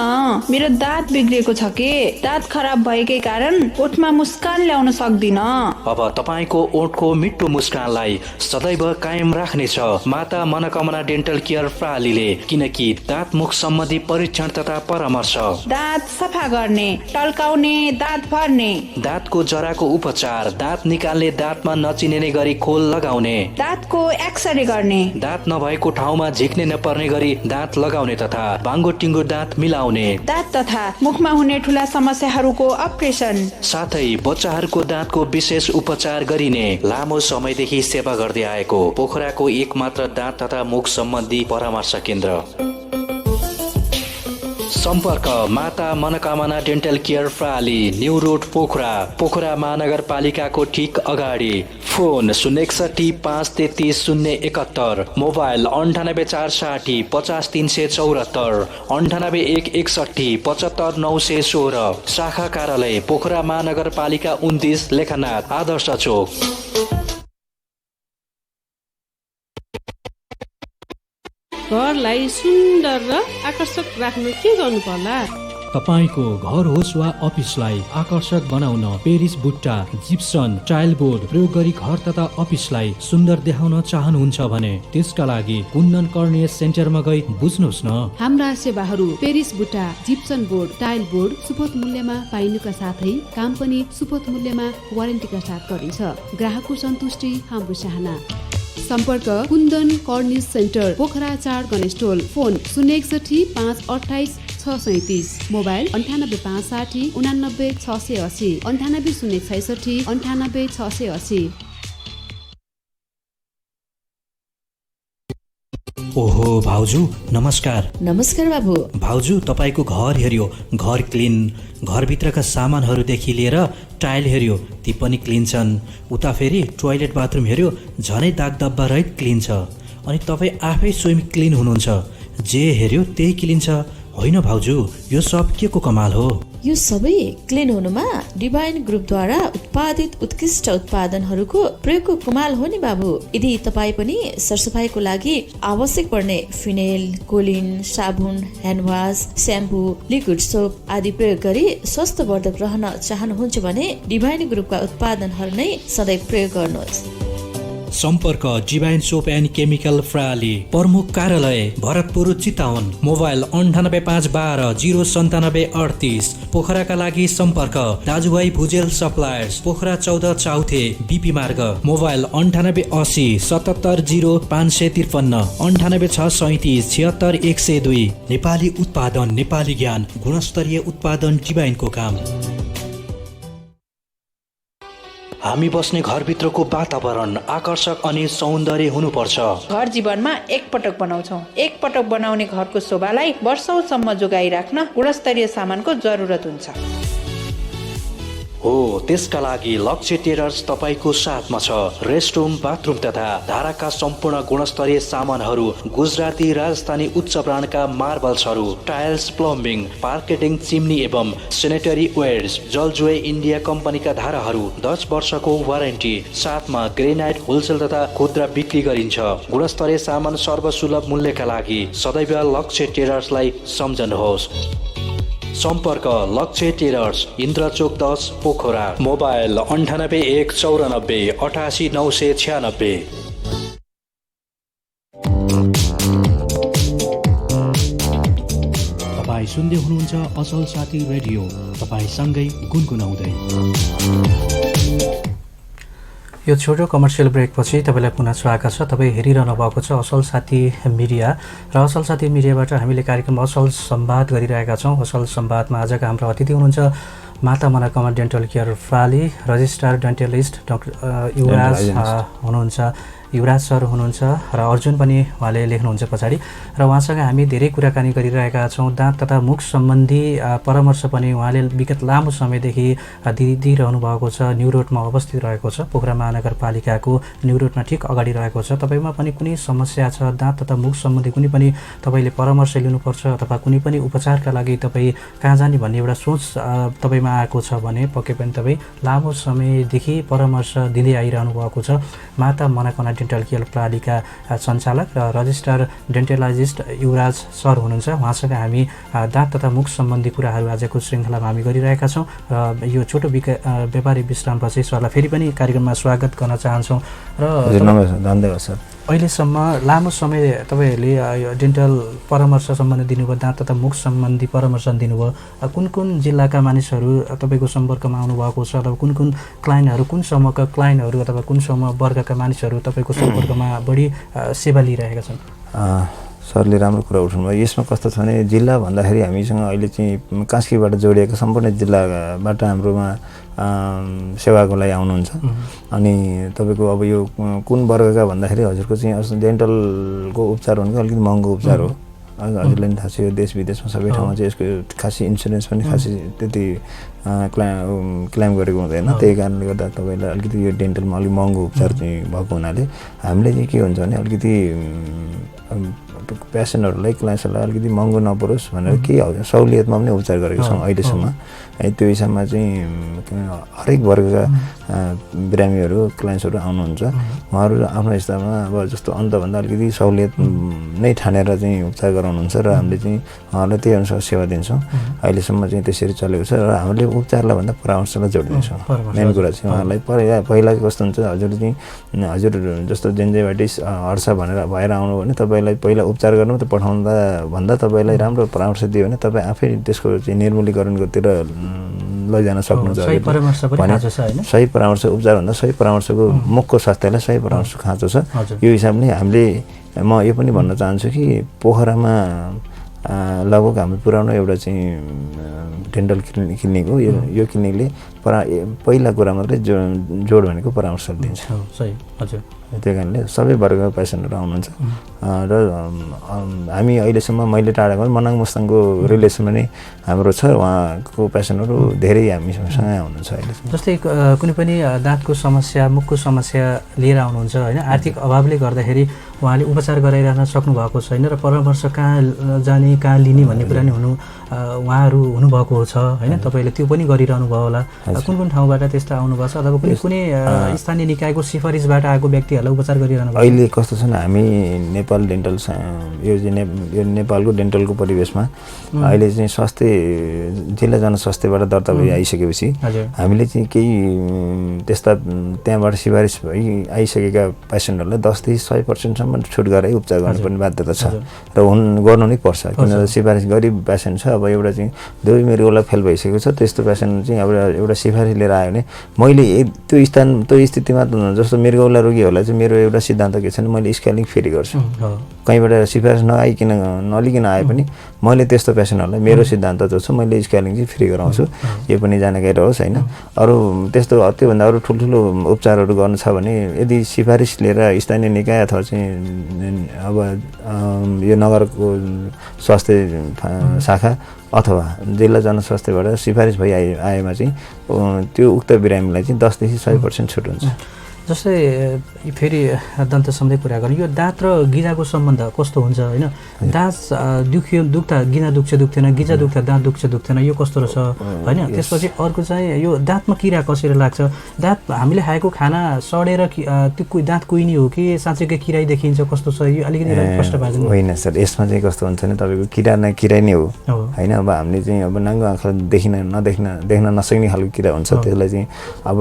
मेरो दाँत बिग्रेको छ के दाँत खराब भएकै कारण ओठमा मुस्कान ल्याउन सक्दिन। अब तपाईको ओठको मिठो मुस्कानलाई सदैव कायम राख्नेछ माता मनोकामना डेन्टल केयर प्रणालीले किनकि दाँत मुख सम्बन्धी परीक्षण तथा परामर्श दाँत सफा गर्ने टल्काउने दाँत भर्ने दाँतको जराको उपचार दाँत निकाल्ने दाँतमा नचिनिने गरी खोल लगाउने दाँतको एक्सरे गर्ने दाँत नभएको ठाउँमा झिक्ने नपर्ने गरी दाँत लगाउने तथा बाङ्गो टिङ्गो दाँत मिलाउने दाँत तथा मुखमा हुने ठूला समस्याहरूको अपरेसन साथै बच्चाहरूको दाँतको विशेष उपचार गरिने लामो समयदेखि सेवा गर्दै आएको पोखराको एकमात्र दाँत तथा मुख सम्बन्धी परामर्श केन्द्र। सम्पर्क माता मनोकामना डेन्टल केयर प्रणाली न्यू रोड पोखरा महानगरपालिकाको ठीक अगाडि। फोन 061 533 071 मोबाइल 98 460 50 374 98 161 75 916 शाखा कार्यालय पोखरा महानगरपालिका 29 लेखनाथ आदर्श चोक। घरलाई सुन्दर र आकर्षक राख्न के गर्नु पर्ला? तपाईको घर होस् वा अफिसलाई आकर्षक बनाउन पेरिस बुट्टा जिप्सन टाइल बोर्ड प्रयोग गरी घर तथा अफिसलाई सुन्दर देखाउन चाहनुहुन्छ भने त्यसका लागि कुन्दन कर्णेय सेन्टरमा गई बुझ्नुहोस् न। हाम्रा सेवाहरू पेरिस बुट्टा जिप्सन बोर्ड टाइल बोर्ड सुपथ मूल्यमा पाइनुका साथै काम पनि सुपथ मूल्यमा वारेन्टीका साथ गरिन्छ। ग्राहकको सन्तुष्टि हाम्रो चाहना। सम्पर्क Kundan cornice centre Pokhara 4 Ganeshtol. Phone 061 528 637 mobile 98 560 89 680 98 066 98 680। ओहो भाउजू नमस्कार। नमस्कार बाबु। भाउजू तपाईको घर हेर्यो घर क्लिन घरभित्रका सामानहरूदेखि लिएर टाइल हेर्यो ती पनि क्लिन छन्। उता फेरि टोयलेट बाथरुम हेर्यो झनै दाग धब्बा रहित क्लिन छ। अनि तपाईँ आफै स्वयं क्लिन हुनुहुन्छ जे हेर्यो त्यही क्लिन छ होइन भाउजू यो सब के को कमाल हो? यो सबै क्लिन हुनुमा डिभाइन ग्रुपद्वारा उत्पादित उत्कृष्ट उत्पादनहरूको प्रयोगको कमाल हो नि बाबु। यदि तपाईँ पनि सरसफाइको लागि आवश्यक पर्ने फिनेल कोलिन साबुन hand wash shampoo liquid soap आदि प्रयोग गरी स्वास्थ्यवर्धक रहन चाहनुहुन्छ भने डिभाइन ग्रुपका उत्पादनहरू नै सधैँ प्रयोग गर्नुहोस्। सम्पर्क डिभाइन सोप एन्ड केमिकल प्रणाली प्रमुख कार्यालय भरतपुर चितवन। मोबाइल 98 512 097 38। पोखराका लागि सम्पर्क दाजुभाइ भुजेल सप्लायर्स पोखरा 14 चौथे बिपी मार्ग। मोबाइल 98 80 77 0 553 98 637 76 102। नेपाली उत्पादन नेपाली ज्ञान गुणस्तरीय उत्पादन डिभाइनको काम। हामी बस्ने घरभित्रको वातावरण आकर्षक अनि सौन्दर्य हुनुपर्छ। घर जीवनमा एकपटक बनाउँछौँ। एकपटक बनाउने घरको शोभालाई वर्षौसम्म जोगाइराख्न गुणस्तरीय सामानको जरुरत हुन्छ। हो त्यसका लागि लक्ष्य टेलर्स तपाईको साथमा छ। रेस्टरुम, बाथरुम तथा धाराका सम्पूर्ण गुणस्तरीय सामानहरू, गुजराती राजस्थानी उच्च ब्रान्डका मार्बल्सहरू, टाइल्स, प्लम्बिङ, पार्केटिङ, चिम्नी एवं सेनेटरी वेयर्स, जलजुए इन्डिया कम्पनीका धाराहरू, 10 वर्षको वारेन्टी साथमा ग्रेनाइट होलसेल तथा खुद्रा बिक्री गरिन्छ। गुणस्तरीय सामान सर्वसुलभ मूल्यका लागि सदैव लक्ष्य टेलर्सलाई सम्झनुहोस्। सम्पर्क लक्ष्य टेलर्स, इन्द्रचोक 10 पोखरा। मोबाइल 98 194 88 996। तपाईँ सुन्दै हुनुहुन्छ असल साथी रेडियो, तपाईँसँगै गुनगुनाउँदै। यो छोटो कमर्सियल ब्रेकपछि तपाईँलाई पुनः स्वागत छ। तपाईँ हेरिरहनु भएको छ असल साथी मिडिया र असल साथी मिडियाबाट हामीले कार्यक्रम असल संवाद गरिरहेका छौँ। असल संवादमा आजका हाम्रो अतिथि हुनुहुन्छ माता मनोकामना डेन्टल केयर प्राली रजिस्ट्रार डेन्टलिस्ट डाक्टर युवराज हुनुहुन्छ, युवराज सर हुनुहुन्छ र अर्जुन पनि उहाँले लेख्नुहुन्छ पछाडि। र उहाँसँग हामी धेरै कुराकानी गरिरहेका छौँ। दाँत तथा मुख सम्बन्धी परामर्श पनि उहाँले विगत लामो समयदेखि दिइरहनु भएको छ। न्यू रोडमा अवस्थित रहेको छ, पोखरा महानगरपालिकाको न्यू रोडमा ठिक अगाडि रहेको छ। तपाईँमा पनि कुनै समस्या छ, दाँत तथा मुख सम्बन्धी कुनै पनि तपाईँले परामर्श लिनुपर्छ अथवा कुनै पनि उपचारका लागि तपाईँ कहाँ जाने भन्ने एउटा सोच तपाईँमा आएको छ भने पक्कै पनि तपाईँ लामो समयदेखि परामर्श दिँदै आइरहनु भएको छ। माता मनोकामना डेन्टल केयर प्रालीका सञ्चालक र रजिस्ट्रार डेन्टलाइजिस्ट युवराज सर हुनुहुन्छ। उहाँसँग हामी दाँत तथा मुख सम्बन्धी कुराहरू आजको श्रृङ्खलामा हामी गरिरहेका छौँ र यो छोटो व्यापारिक विश्रामपछि सरलाई फेरि पनि कार्यक्रममा स्वागत गर्न चाहन्छौँ। र धन्यवाद सर। अहिलेसम्म लामो समय तपाईँहरूले डेन्टल परामर्श सम्बन्धी दिनुभयो, दाँत तथा मुख सम्बन्धी परामर्श दिनुभयो। कुन कुन जिल्लाका मानिसहरू तपाईँको सम्पर्कमा आउनुभएको छ अथवा कुन कुन क्लाइन्टहरू, कुन समूहका क्लाइन्टहरू अथवा कुन समूह वर्गका मानिसहरू तपाईँको सम्पर्कमा बढी सेवा लिइरहेका छन्? सरले राम्रो कुरा उठाउनुभयो। यसमा कस्तो छ भने जिल्ला भन्दाखेरि हामीसँग अहिले चाहिँ कास्कीबाट जोडिएका सम्पूर्ण जिल्लाबाट हाम्रोमा सेवाको लागि आउनुहुन्छ। अनि तपाईँको अब यो कुन वर्गका भन्दाखेरि हजुरको चाहिँ डेन्टलको उपचार भनेको अलिकति महँगो उपचार हो। हजुरलाई पनि थाहा छ यो देश विदेशमा सबै ठाउँमा चाहिँ यसको खासै इन्सुरेन्स पनि खासै त्यति क्लेम गरेको हुँदैन। त्यही कारणले गर्दा तपाईँलाई अलिकति यो डेन्टलमा अलिक महँगो उपचार चाहिँ भएको हुनाले हामीले चाहिँ के हुन्छ भने अलिकति पेसेन्टहरूलाई क्लाइन्ट्सहरूलाई अलिकति महँगो नपरोस् भनेर केही सहुलियतमा पनि उपचार गरेका छौँ अहिलेसम्म। त्यो हिसाबमा चाहिँ हरेक वर्गका बिरामीहरू क्लाइन्ट्सहरू आउनुहुन्छ। उहाँहरू आफ्नो हिसाबमा अब जस्तो अन्तभन्दा अलिकति सहुलियत नै ठानेर चाहिँ उपचार गराउनुहुन्छ र हामीले चाहिँ उहाँहरूलाई त्यही अनुसार सेवा दिन्छौँ। अहिलेसम्म चाहिँ त्यसरी चलेको छ र हामीले उपचारलाई भन्दा परामर्शलाई जोडिदिन्छौँ। मेन कुरा चाहिँ उहाँहरूलाई पहिला कस्तो हुन्छ हजुर चाहिँ हजुर जस्तो जेन्जेभाइटिस हर्छ भनेर भएर आउनु भने तपाईँलाई पहिला उपचार गर्नु त पठाउँदा भन्दा तपाईँलाई राम्रो परामर्श दियो भने तपाईँ आफै त्यसको चाहिँ निर्मूलीकरणकोतिर लैजान सक्नुहुन्छ। सही परामर्श उपचारभन्दा सही परामर्शको मुखको स्वास्थ्यलाई सही परामर्श खाँचो छ। यो हिसाबले हामीले म यो पनि भन्न चाहन्छु कि पोखरामा लगभग हामीले पुरानो एउटा चाहिँ डेन्टल क्लिनिक हो। यो क्लिनिकले पहिला कुरा मात्रै जोड भनेको परामर्श दिन्छ। त्यही कारणले सबै वर्गका पेसेन्टहरू आउनुहुन्छ र हामी अहिलेसम्म मैले टाढाको मनाङ मुस्ताङको रिलेसन पनि हाम्रो छ। उहाँको पेसेन्टहरू धेरै हामीसँग आउनुहुन्छ। अहिले जस्तै कुनै पनि दाँतको समस्या, मुखको समस्या लिएर आउनुहुन्छ होइन, आर्थिक अभावले गर्दाखेरि उहाँले उपचार गराइरहन सक्नु भएको छैन र परामर्श कहाँ जाने कहाँ लिने भन्ने कुरा नि उहाँहरू हुनुभएको छ होइन। तपाईँले त्यो पनि गरिरहनु भयो होला। कुन कुन ठाउँबाट त्यस्तो आउनुभएको छ अथवा कुनै स्थानीय निकायको सिफारिसबाट आएको व्यक्तिहरूलाई उपचार गरिरहनु भएको? अहिले कस्तो छ भने हामी नेपाल डेन्टल यो नेपालको डेन्टलको परिवेशमा अहिले चाहिँ स्वास्थ्य जिल्ला जनस्वास्थ्यबाट दर्ता भई आइसकेपछि हामीले चाहिँ केही त्यस्ता त्यहाँबाट सिफारिस भई आइसकेका पेसेन्टहरूलाई 10 देखि 100% छुट गरेर उपचार गर्नुपर्ने बाध्यता छ र गर्नु नै पर्छ। किनभने सिफारिस गरी पेसेन्ट छ। अब एउटा चाहिँ दुवै मृगौला फेल भइसकेको छ, त्यस्तो पेसेन्ट चाहिँ अब एउटा सिफारिस लिएर आयो भने मैले त्यो स्थितिमा जस्तो मृगौला रोगीहरूलाई चाहिँ मेरो एउटा सिद्धान्त के छ भने मैले स्क्यानिङ फेरि गर्छु। कहीँबाट सिफारिस नलिकन आए पनि मैले त्यस्तो पेसेन्टहरूलाई मेरो सिद्धान्त जो छ मैले स्क्यानिङ चाहिँ फ्री गराउँछु। यो पनि जानकारी रहोस् होइन। अरू त्यस्तो त्योभन्दा अरू ठुल्ठुलो उपचारहरू गर्नु छ भने यदि सिफारिस लिएर स्थानीय निकाय अथवा चाहिँ अब यो नगरको स्वास्थ्य शाखा अथवा जिल्ला जनस्वास्थ्यबाट सिफारिस भई आएमा चाहिँ त्यो उक्त बिरामीलाई चाहिँ 10 देखि 100% छुट हुन्छ। जस्तै फेरि दन्त सम्बन्धी कुरा गर्नु, यो दाँत र गिजाको सम्बन्ध कस्तो हुन्छ होइन? दाँत दुख्दा गिजा दुख्दैन, गिजा दुख्दा दाँत दुख्दैन, यो कस्तो रहेछ होइन? त्यसपछि अर्को चाहिँ यो दाँतमा किरा कसरी लाग्छ? दाँत हामीले खाएको खाना सडेर त्यो दाँत कुहिने हो कि साँच्चैकै किराई देखिन्छ, कस्तो छ यो अलिकति प्रश्न पार्दैन? होइन सर, यसमा चाहिँ कस्तो हुन्छ भने तपाईँको किरा नै हो होइन। अब हामीले चाहिँ अब नाङ्गो आँखा देख्न नसक्ने खालको किरा हुन्छ, त्यसलाई चाहिँ अब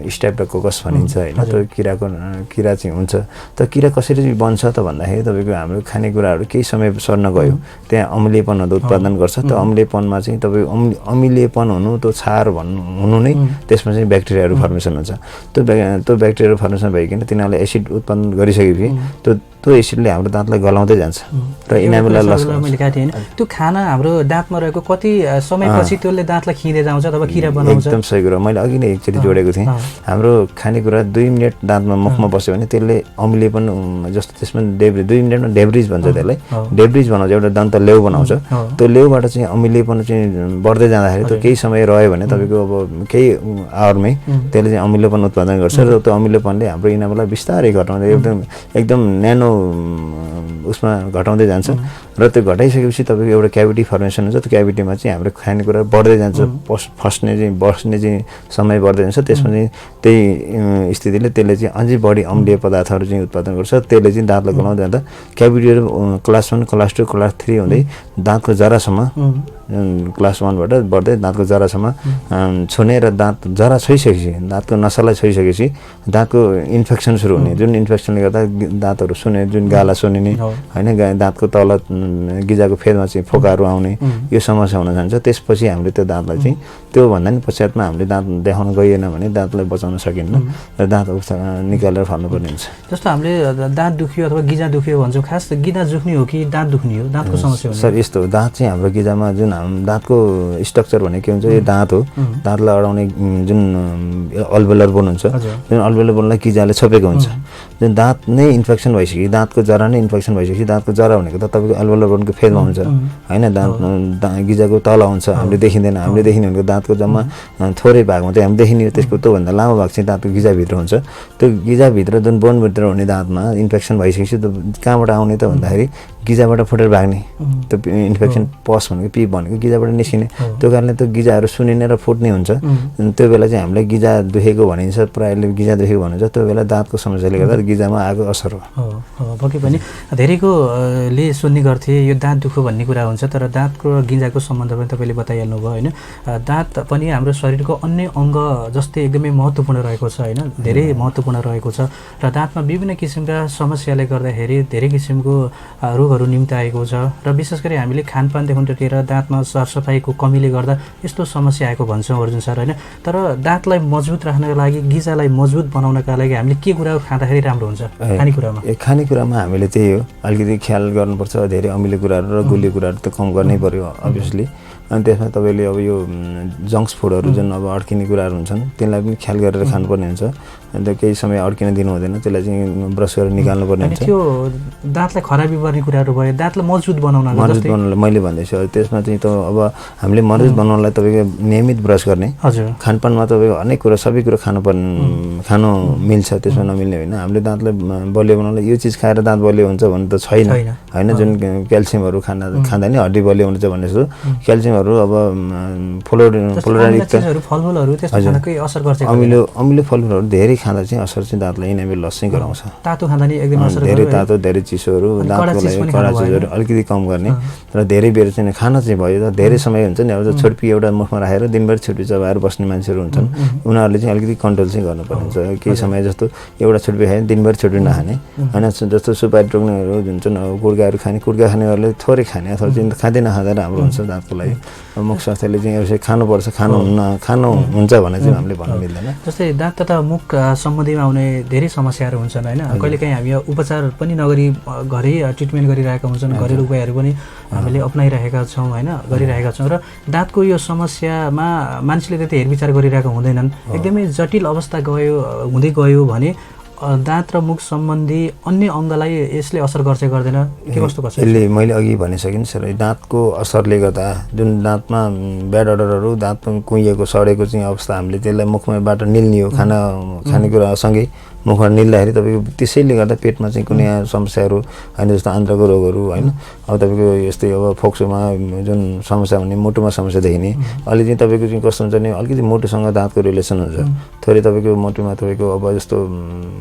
स्ट्रेप्टोकोकस भनिन्छ होइन। किरा चाहिँ हुन्छ। त किरा कसरी चाहिँ बन्छ त भन्दाखेरि तपाईँको हाम्रो खानेकुराहरू केही समय सर्न गयो, त्यहाँ अम्लीयपन उत्पादन गर्छ। त अम्लीयपनमा चाहिँ तपाईँको अम्लीयपन हुनु, त्यो क्षार हुनु नै त्यसमा चाहिँ ब्याक्टेरियाहरू फर्मेसन हुन्छ। त्यो ब्याक्टेरियाहरू फर्मेसन भइकन तिनीहरूले एसिड उत्पन्न गरिसकेपछि त्यो एसिडले हाम्रो दाँतलाई गलाउँदै जान्छ र इनामुलर लस मैले काटेँ होइन। त्यो खाना हाम्रो दाँतमा रहेको कति समयपछि त्यसले दाँतलाई खिँदै जान्छ अथवा किरा बनाउँछ? एकदम सही कुरा, मैले अघि नै एकचोटि जोडेको थिएँ। हाम्रो खानेकुरा 2 मिनट दाँतमा मुखमा बस्यो भने त्यसले अम्लीयपन जस्तो त्यसमा 2 मिनटमा डेब्रिज भन्छ, त्यसलाई डेब्रिज बनाउँछ, एउटा दन्त लेउ बनाउँछ। त्यो लेउबाट चाहिँ अम्लीयपन चाहिँ बढ्दै जाँदाखेरि त्यो केही समय रह्यो भने तपाईँको अब केही आवरमै त्यसले चाहिँ अम्लीयपन उत्पादन गर्छ र त्यो अम्लीयपनले हाम्रो इनामुलाई बिस्तारै घटाउँदै एकदम न्यानो उसमा घटाउँदै जान्छ र त्यो घटाइसकेपछि तपाईँको एउटा क्याभिटी फर्मेसन हुन्छ। त्यो क्याभिटीमा चाहिँ हाम्रो खानेकुरा बढ्दै जान्छ, बस्ने चाहिँ समय बढ्दै जान्छ। त्यसमा चाहिँ त्यही स्थितिले त्यसले चाहिँ अझै बढी अम्लीय पदार्थहरू चाहिँ उत्पादन गर्छ। त्यसले चाहिँ दाँतलाई गलाउँदै जाँदा क्याभिटीहरू क्लास 1, क्लास 2, क्लास 3 हुँदै दाँतको जरासम्म, क्लास 1बाट बढ्दै दाँतको जरासम्म छुने र दाँत जरा छोइसकेपछि, दाँतको नसालाई छोइसकेपछि दाँतको इन्फेक्सन सुरु हुने, जुन इन्फेक्सनले गर्दा दाँतहरू सुने, जुन गाला सुनिने होइन, दाँतको तल गिजाको फेदमा चाहिँ फोकाहरू आउने, यो समस्या हुन जान्छ। त्यसपछि हामीले त्यो दाँतलाई चाहिँ त्योभन्दा नि पश्चातमा हामीले दाँत देखाउन गइएन भने दाँतलाई बचाउन सकिन्न र दाँत निकालेर फाल्नुपर्ने हुन्छ। जस्तो हामीले दाँत दुख्यो अथवा गिजा दुख्यो भन्छौँ, खास गिजा दुख्ने हो कि दाँत दुख्ने हो? दाँतको समस्या हो सर, यस्तो हो, दाँत चाहिँ हाम्रो गिजामा जुन दाँतको स्ट्रक्चर भनेको के हुन्छ, यो दाँत हो। दाँतलाई अडाउने जुन अल्भेलर बोन हुन्छ, जुन अल्भेलर बोनलाई गिजाले छोपेको हुन्छ। जुन दाँत नै इन्फेक्सन भइसक्यो, दाँतको जरा नै इन्फेक्सन भइसकेपछि, दाँतको जरा भनेको त तपाईँको अल्भेलर बोनको फेदमा हुन्छ होइन, दाँत गिजाको तल हुन्छ, हामीले देखिँदैन। हामीले देखिने भनेको दाँतको जम्मा थोरै भाग मात्रै हामी देखिने, त्यसको त्योभन्दा लामो भाग चाहिँ दाँतको गिजाभित्र हुन्छ। त्यो गिजाभित्र जुन बोनभित्र हुने दाँतमा इन्फेक्सन भइसकेपछि कहाँबाट आउने त भन्दाखेरि गिजाबाट फुटेर भाग्ने। त्यो इन्फेक्सन पस भनेको पिप भनेको गिजाबाट निस्किने, त्यो कारणले त्यो गिजाहरू सुनिने र फुट्ने हुन्छ। त्यो बेला चाहिँ हामीलाई गिजा दुखेको भनिन्छ, प्रायःले गिजा दुखेको भनिन्छ। त्यो बेला दाँतको समस्याले गर्दा गिजामा आएको असर हो। पक्कै पनि धेरैकोले सुन्ने गर्थे यो दाँत दुख्यो भन्ने कुरा हुन्छ, तर दाँतको र गिजाको सम्बन्ध पनि तपाईँले बताइहाल्नु भयो होइन। दाँत पनि हाम्रो शरीरको अन्य अङ्ग जस्तै एकदमै महत्त्वपूर्ण रहेको छ होइन, धेरै महत्त्वपूर्ण रहेको छ र दाँतमा विभिन्न किसिमका समस्याले गर्दाखेरि धेरै किसिमको रोगहरू निम्ति आएको छ र विशेष गरी हामीले खानपानदेखि लिएर दाँतमा सरसफाइको कमीले गर्दा यस्तो समस्या आएको भन्छौँ अर्जुन सर होइन। तर दाँतलाई मजबुत राख्नका लागि, गिजालाई मजबुत बनाउनका लागि हामीले के कुरा खाँदाखेरि राम्रो हुन्छ? खानेकुरामा हामीले त्यही हो, अलिकति ख्याल गर्नुपर्छ। धेरै अमिलो कुराहरू र गुलियो कुराहरू त कम गर्नै पर्यो अभियसली। अनि त्यसमा तपाईँले अब यो जङ्क्स फुडहरू जुन अब अड्किने कुराहरू हुन्छन् त्यसलाई पनि ख्याल गरेर खानुपर्ने हुन्छ। अन्त केही समय अड्किन दिनु हुँदैन, त्यसलाई चाहिँ ब्रस गरेर निकाल्नुपर्ने हुन्छ। त्यो दाँतलाई खराबी गर्ने कुराहरू भयो, दाँतलाई मजबुत बनाउनलाई मैले भन्दैछु त्यसमा चाहिँ त अब हामीले मजबुत बनाउनलाई तपाईँको नियमित ब्रस गर्ने, खानपानमा तपाईँको अनेक कुरा सबै कुरा खानु मिल्छ, त्यसमा नमिल्ने होइन। हामीले दाँतलाई बलियो बनाउनलाई यो चिज खाएर दाँत बलियो हुन्छ भन्ने त छैन होइन। जुन क्याल्सियमहरू खाँदा नि हड्डी बलियो हुन्छ भन्ने जस्तो क्याल्सियमहरू अब अमिलो फलफुलहरू धेरै खाँदा चाहिँ असर चाहिँ दाँतलाई इनामेल लस चाहिँ गराउँछ। तातो खाँदा नि एकदम असर, धेरै तातो, धेरै चिसोहरू दाँतको लागि कडा चिजहरू अलिकति कम गर्ने र धेरै बेर चाहिँ खाना चाहिँ भयो। धेरै समय हुन्छ नि, अब छुर्पी एउटा मुखमा राखेर दिनभरि छुर्पी चबाएर बस्ने मान्छेहरू हुन्छन्, उनीहरूले चाहिँ अलिकति कन्ट्रोल चाहिँ गर्नुपर्ने हुन्छ। केही समय जस्तो एउटा छुर्पी खायो दिनभरि छुर्पी नखाने होइन। जस्तो सुपारी टोक्नेहरू हुन्छन्, गुड्काहरू खाने, गुड्का खानेहरूले थोरै खाने अथवा चाहिँ खाँदै नखाँदा राम्रो हुन्छ दाँतको लागि। मुख स्वास्थ्यले चाहिँ यसरी खानुपर्छ, खानुहुन्छ भने चाहिँ हामीले भन्नु मिल्दैन। जस्तै दाँत तथा मुख सम्बन्धीमा आउने धेरै समस्याहरू हुन्छन् होइन। कहिलेकाहीँ हामी उपचार पनि नगरी घरै ट्रिटमेन्ट गरिरहेका हुन्छन्, घरेलु उपायहरू पनि हामीले अप्नाइरहेका छौँ होइन, गरिरहेका छौँ। र दाँतको यो समस्यामा मान्छेले त्यति हेरविचार गरिरहेका हुँदैनन्, एकदमै जटिल अवस्था हुँदै गयो भने दाँत र मुख सम्बन्धी अन्य अङ्गलाई यसले असर गर्छ गर्दैन के कस्तो गर्छ? यसले मैले अघि भनिसकेँ नि सर, दाँतको असरले गर्दा जुन दाँतमा ब्याड अडरहरू दाँतमा कुहिएको सडेको चाहिँ अवस्था हामीले त्यसलाई मुखबाट निल्ने हो, खानेकुरासँगै मुखबाट निल्दाखेरि तपाईँको त्यसैले गर्दा पेटमा चाहिँ कुनै समस्याहरू होइन, जस्तो आन्द्राको रोगहरू होइन, अब तपाईँको यस्तै अब फोक्सोमा जुन समस्या हुने, मुटुमा समस्या देखिने, अलि चाहिँ तपाईँको चाहिँ कस्तो हुन्छ भने अलिकति मुटुसँग दाँतको रिलेसन हुन्छ, थोरै तपाईँको मुटुमा तपाईँको अब जस्तो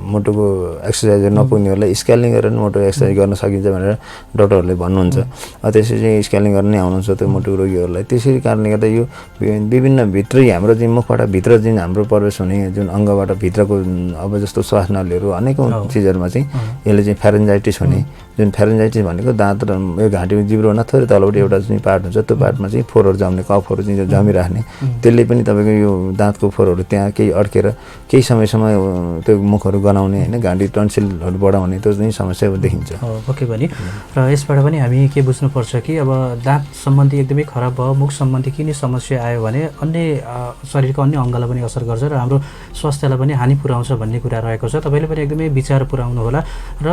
मुटुको एक्सर्साइजहरू नपुग्नेहरूलाई स्क्यालिङ गरेर मुटु एक्सर्साइज गर्न सकिन्छ भनेर डक्टरहरूले भन्नुहुन्छ। त्यसरी चाहिँ स्क्यालिङ गर्न नै आउनुहुन्छ त्यो मुटु रोगीहरूलाई। त्यसै कारणले गर्दा यो विभिन्न भित्रै हाम्रो चाहिँ मुखबाट भित्र चाहिँ हाम्रो प्रवेश हुने जुन अङ्गबाट भित्रको अब जस्तो श्वासनलीहरू अनेकौँ चिजहरूमा चाहिँ यसले चाहिँ फ्यारेन्जाइटिस हुने, जुन फ्यारेन्जाइटिस भनेको दाँत र यो घाँटीको जिब्रोभन्दा थोरै तलबाट एउटा चाहिँ पार्ट हुन्छ, त्यो पार्टमा चाहिँ फोहोरहरू जम्ने, कफहरू चाहिँ जमिराख्ने, त्यसले पनि तपाईँको यो दाँतको फोहोरहरू त्यहाँ केही अड्केर केही समयसम्म त्यो मुखहरू गनाउने होइन, घाँटी टन्सिलहरू बढाउने त्यो चाहिँ समस्या देखिन्छ। ओके भने र यसबाट पनि हामी के बुझ्नुपर्छ कि अब दाँत सम्बन्धी एकदमै खराब भयो, मुख सम्बन्धी किन समस्या आयो भने अन्य शरीरको अन्य अङ्गलाई पनि असर गर्छ र हाम्रो स्वास्थ्यलाई पनि हानि पुर्याउँछ भन्ने कुरा रहेको छ। तपाईँले पनि एकदमै विचार पुर्याउनु होला। र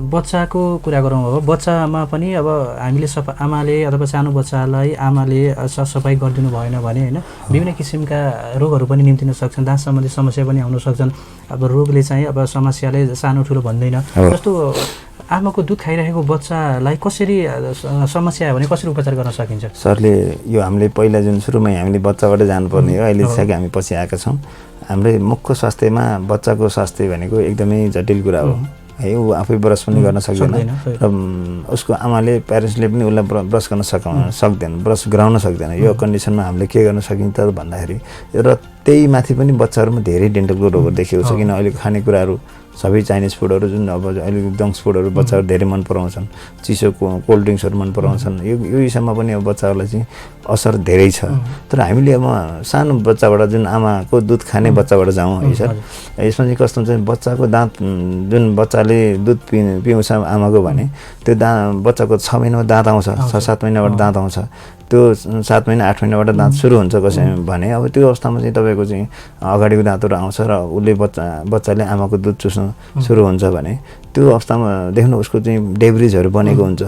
बच्चाको कुरा गरौँ, अब बच्चामा पनि अब हामीले आमाले अथवा सानो बच्चालाई आमाले सरसफाइ गरिदिनु भएन भने होइन विभिन्न किसिमका रोगहरू पनि निम्तिन सक्छन्, दाँत सम्बन्धी समस्या पनि आउन सक्छन्। अब रोगले चाहिँ अब समस्याले सानो ठुलो भन्दैन, जस्तो आमाको दुध खाइरहेको बच्चालाई कसरी समस्या आयो भने कसरी उपचार गर्न सकिन्छ? सरले यो हामीले पहिला जुन सुरुमै हामीले बच्चाबाट जानुपर्ने हो, अहिले चाहिँ हामी पछि आएका छौँ। हाम्रो मुखको स्वास्थ्यमा बच्चाको स्वास्थ्य भनेको एकदमै जटिल कुरा हो है। ऊ आफै ब्रस पनि गर्न सक्दैन र उसको आमाले प्यारेन्ट्सले पनि उसलाई ब्रस गर्न सक्दैन, ब्रस गराउन सक्दैन। यो कन्डिसनमा हामीले के गर्न सकिन्छ भन्दाखेरि र त्यही माथि पनि बच्चाहरूमा धेरै डेन्टलको रोगहरू देखिएको छ, किन अहिलेको खानेकुराहरू सबै चाइनिज फुडहरू जुन अब अहिले जङ्क्स फुडहरू बच्चाहरू धेरै मन पराउँछन्, चिसो कोल्ड ड्रिङ्क्सहरू मन पराउँछन्, यो हिसाबमा पनि अब बच्चाहरूलाई चाहिँ असर धेरै छ। तर हामीले अब सानो बच्चाबाट जुन आमाको दुध खाने बच्चाबाट जाउँ है सर, यसमा चाहिँ कस्तो हुन्छ बच्चाको दाँत जुन बच्चाले दुध पिउँछ आमाको भने त्यो बच्चाको 6 महिनामा दाँत आउँछ, 6-7 महिनाबाट दाँत आउँछ, त्यो 7 महिना 8 महिनाबाट दाँत सुरु हुन्छ कसै भने अब त्यो अवस्थामा चाहिँ तपाईँको चाहिँ अगाडिको दाँतहरू आउँछ र उसले बच्चाले आमाको दुध चुस्न सुरु हुन्छ भने त्यो अवस्थामा देख्नु उसको चाहिँ डेब्रिजहरू बनेको हुन्छ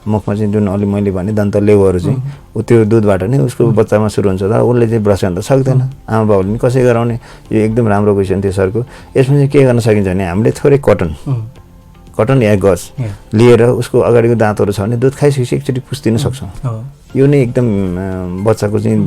मुखमा चाहिँ, जुन अलि मैले भने दन्त लेउहरू चाहिँ त्यो दुधबाट नै उसको बच्चामा सुरु हुन्छ। तर उसले चाहिँ ब्रस गर्न त सक्दैन, आमा बाउले पनि कसै गराउने? यो एकदम राम्रो क्वेसन थियो सरको। यसमा चाहिँ के गर्न सकिन्छ भने हामीले थोरै कटन या गज लिएर उसको अगाडिको दाँतहरू छ भने दुध खाइसकेपछि एकचोटि पुस्दिन सक्छौँ। यो नै एकदम बच्चाको चाहिँ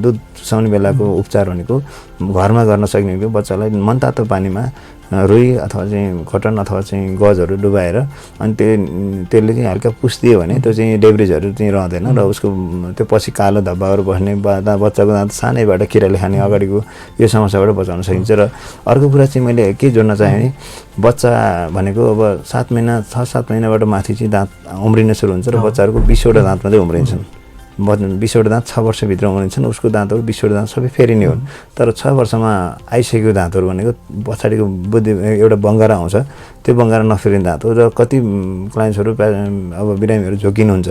दुध सुसाउने बेलाको उपचार भनेको घरमा गर्न सक्ने हो। बच्चालाई मनतातो पानीमा रुई अथवा चाहिँ कटन अथवा चाहिँ गजहरू डुबाएर अनि त्यसले चाहिँ हल्का पुस्दियो भने त्यो चाहिँ डेब्रिजहरू चाहिँ रहँदैन र उसको त्यो पछि कालो धब्बाहरू बस्ने बच्चाको दाँत सानैबाट किराले खाने अगाडिको यो समस्याबाट बचाउन सकिन्छ। र अर्को कुरा चाहिँ मैले के जोड्न चाहेँ भने बच्चा भनेको अब 7 महिना 6-7 महिनाबाट माथि चाहिँ दाँत उम्रिन सुरु हुन्छ र बच्चाहरूको 20वटा दाँत मात्रै उम्रिन्छन्। 20वटा दाँत 6 वर्षभित्र उम्रिन्छन्, उसको दाँतहरू 20वटा दाँत सबै फेरिने हुन्। तर 6 वर्षमा आइसकेको दाँतहरू भनेको पछाडिको बुद्धि एउटा बङ्गारा आउँछ, त्यो बङ्गारा नफेरिने दाँत हो। र कति क्लाइन्ट्सहरू अब बिरामीहरू झोकिनुहुन्छ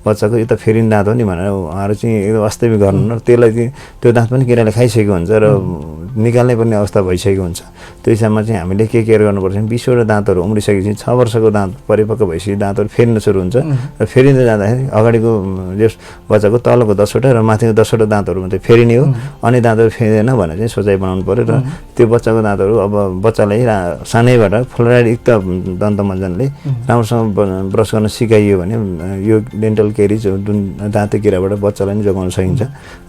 बच्चाको यो त फेरिने दाँत हो नि भनेर उहाँहरू चाहिँ एकदम वास्तविक गर्नु र त्यसलाई चाहिँ त्यो दाँत पनि किराले खाइसकेको हुन्छ र निकाल्नै पर्ने अवस्था भइसकेको हुन्छ। त्यो हिसाबमा चाहिँ हामीले के केयर गर्नुपर्छ भने 20वटा दाँतहरू उम्रिसकेपछि 6 वर्षको दाँत परिपक्व भइसकेपछि दाँतहरू फेरिन सुरु हुन्छ र फेरिँदै जाँदाखेरि अगाडिको जस बच्चाको तलको 10वटा र माथिको 10वटा दाँतहरू मात्रै फेरिने हो, अनि दाँतहरू फेरिँदैन भनेर चाहिँ सोचाइ बनाउनु पऱ्यो। र त्यो बच्चाको दाँतहरू अब बच्चालाई सानैबाट फ्लोराइडयुक्त दन्तमञ्जनले राम्रोसँग ब्रस गर्न सिकाइयो भने यो डेन्टल केरिज जुन दाँते किराबाट बच्चालाई नै जोगाउन सकिन्छ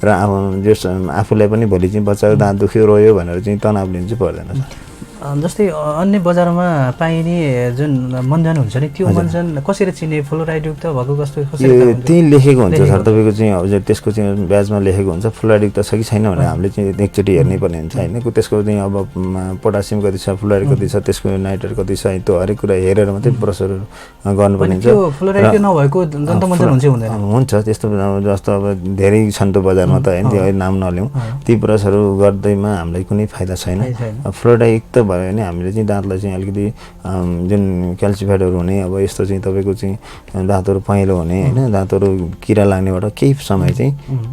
र जस आफूलाई पनि भोलि चाहिँ बच्चाको दाँत दुख्यो रोयो भनेर चाहिँ तनाव लिनु चाहिँ पर्दैन। जस्तै अन्य बजारमा पाइने जुन मञ्जन हुन्छ नि त्यो मञ्जन कसरी चिने फ्लोराइडयुक्त भएको कस्तो त्यही लेखेको हुन्छ सर तपाईँको चाहिँ हजुर त्यसको चाहिँ ब्याजमा लेखेको हुन्छ फ्लोराइडयुक्त छ कि छैन भनेर हामीले चाहिँ एकचोटि हेर्नै पर्ने हुन्छ होइन। त्यसको चाहिँ अब पोटासियम कति छ, फ्लोराइड कति छ, त्यसको नाइट्रेट कति छ, त्यो हरेक कुरा हेरेर मात्रै ब्रसहरू गर्नुपर्ने हुन्छ। फ्लोराइड नभएको दन्त मञ्जन हुन्छ हुँदैन? हुन्छ त्यस्तो जस्तो अब धेरै छन् त्यो बजारमा त होइन, त्यो अहिले नाम नलिउँ। ती ब्रसहरू गर्दैमा हामीलाई कुनै फाइदा छैन। फ्लोराइडयुक्त भयो भने हामीले चाहिँ दाँतलाई चाहिँ अलिकति जुन क्याल्सिफाइडहरू हुने अब यस्तो चाहिँ तपाईँको चाहिँ दाँतहरू पहेँलो हुने होइन दाँतहरू किरा लाग्नेबाट केही समय चाहिँ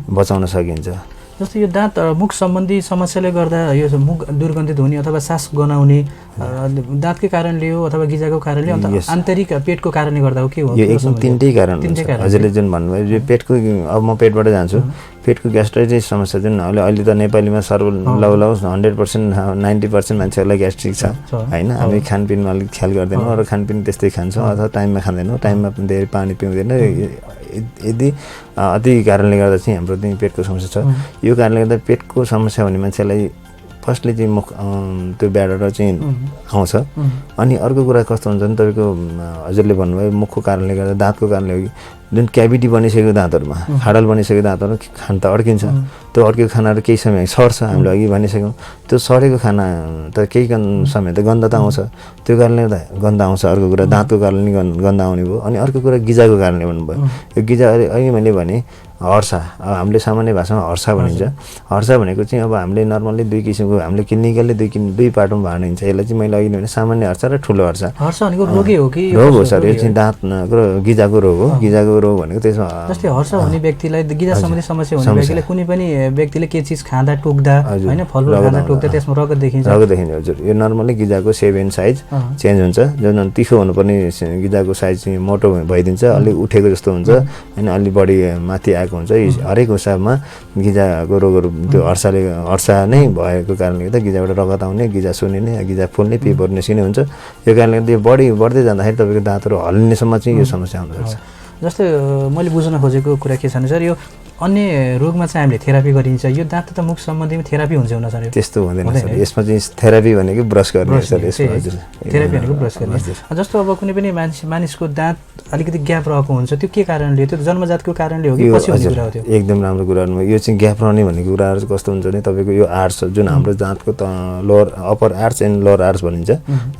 बचाउन सकिन्छ। जस्तो यो दाँत मुख सम्बन्धी समस्याले गर्दा यो मुख दुर्गन्धित हुने अथवा सास गनाउने दाँतकै कारणले हो अथवा गिजाको कारणले अन्त आन्तरिक पेटको कारणले गर्दा हो के हो? यो एकदम तिनटै कारण हुन्छ। हजुरले जुन भन्नुभयो यो पेटको, अब म पेटबाट जान्छु, पेटको ग्यास्ट्राइटिस समस्या जुन अहिले त नेपालीमा लौ 100% 90% मान्छेहरूलाई ग्यास्ट्रिक छ होइन। हामी खानपिनमा अलिक ख्याल गर्दैनौँ र खानपिन त्यस्तै खान्छौँ अथवा टाइममा खाँदैनौँ, टाइममा धेरै पानी पिउँदैन। यदि अति कारणले गर्दा चाहिँ हाम्रो चाहिँ पेटको समस्या छ। यो कारणले गर्दा पेटको समस्या हुने मान्छेलाई फर्स्टले चाहिँ मुख त्यो ब्याडर चाहिँ आउँछ। अनि अर्को कुरा कस्तो हुन्छ भने तपाईँको हजुरले भन्नुभयो मुखको कारणले गर्दा, दाँतको कारणले हो कि जुन क्याभिटी बनिसकेको दाँतहरूमा, खाडल बनिसकेको दाँतहरू खान त अड्किन्छ, त्यो अड्केको खानाहरू केही समय सर्छ। हामीले अघि भनिसक्यौँ त्यो सरेको खाना त केही समय त गन्ध त आउँछ, त्यो कारणले गर्दा गन्ध आउँछ। अर्को कुरा दाँतको कारणले गन्ध आउने भयो। अनि अर्को कुरा गिजाको कारणले भन्नुभयो। यो गिजा अघि मैले भने हर्सा, अब हामीले सामान्य भाषामा हर्सा भनिन्छ। हर्सा भनेको चाहिँ अब हामीले नर्मल्ली दुई किसिमको, हामीले क्लिनिकल्ली दुई पार्टमा भाँडिन्छ। यसलाई चाहिँ मैले अघि भने सामान्य हर्सा र ठुलो हर्सा। हर्सा भनेको रोगै हो कि? रोग हो सर, यो चाहिँ दाँतको गिजाको रोग हो। गिजाको रोग भनेको त्यसमा जस्तै हर्सा हुने व्यक्तिलाई, गिजा सम्बन्धी समस्या हुने व्यक्तिलाई कुनै पनि व्यक्तिले के चिज खाँदा टोक्दा होइन, फलफुल खाँदा टोक्दा त्यसमा रगत देखिन्छ? रगत देखिन्छ हजुर। यो नर्मली गिजाको सेप एन्ड साइज चेन्ज हुन्छ। जुन तिखो हुनुपर्ने गिजाको साइज चाहिँ मोटो भइदिन्छ, अलिक उठेको जस्तो हुन्छ होइन, अलिक बढी माथि आएको हुन्छ। हरेक हिसाबमा गिजाको रोगहरू त्यो हर्सा नै भएको कारणले गर्दा गिजाबाट रगत आउने, गिजा सुनिने, गिजा फुल्ने, पिपहरू निस्किने हुन्छ। यो कारणले गर्दा यो बढ्दै जाँदाखेरि तपाईँको दाँतहरू हल्लिनेसम्म चाहिँ यो समस्या हुन सक्छ। जस्तै मैले बुझ्न खोजेको कुरा के छ भने सर, यो अन्य रोगमा चाहिँ हामीले थेरापी गरिन्छ, यो दाँत त मुख सम्बन्धीमा थेरापी हुन्छ हुन सर? त्यस्तो हुँदैन सर, यसमा चाहिँ थेरापी भनेको ब्रस गर्ने सर। यसमा हजुर थेरापी भनेको ब्रस गर्ने। जस्तो अब कुनै पनि मानिसको दाँत अलिकति ग्याप रहेको हुन्छ, त्यो के कारणले? त्यो जन्मजातको कारणले हो कि पछि हुने कुरा हो? त्यो एकदम राम्रो कुरा हो। यो चाहिँ ग्याप रहने भन्ने कुराहरू कस्तो हुन्छ भने तपाईँको यो आर्ट्स जुन हाम्रो दाँतको lower upper arches and lower arches भनिन्छ,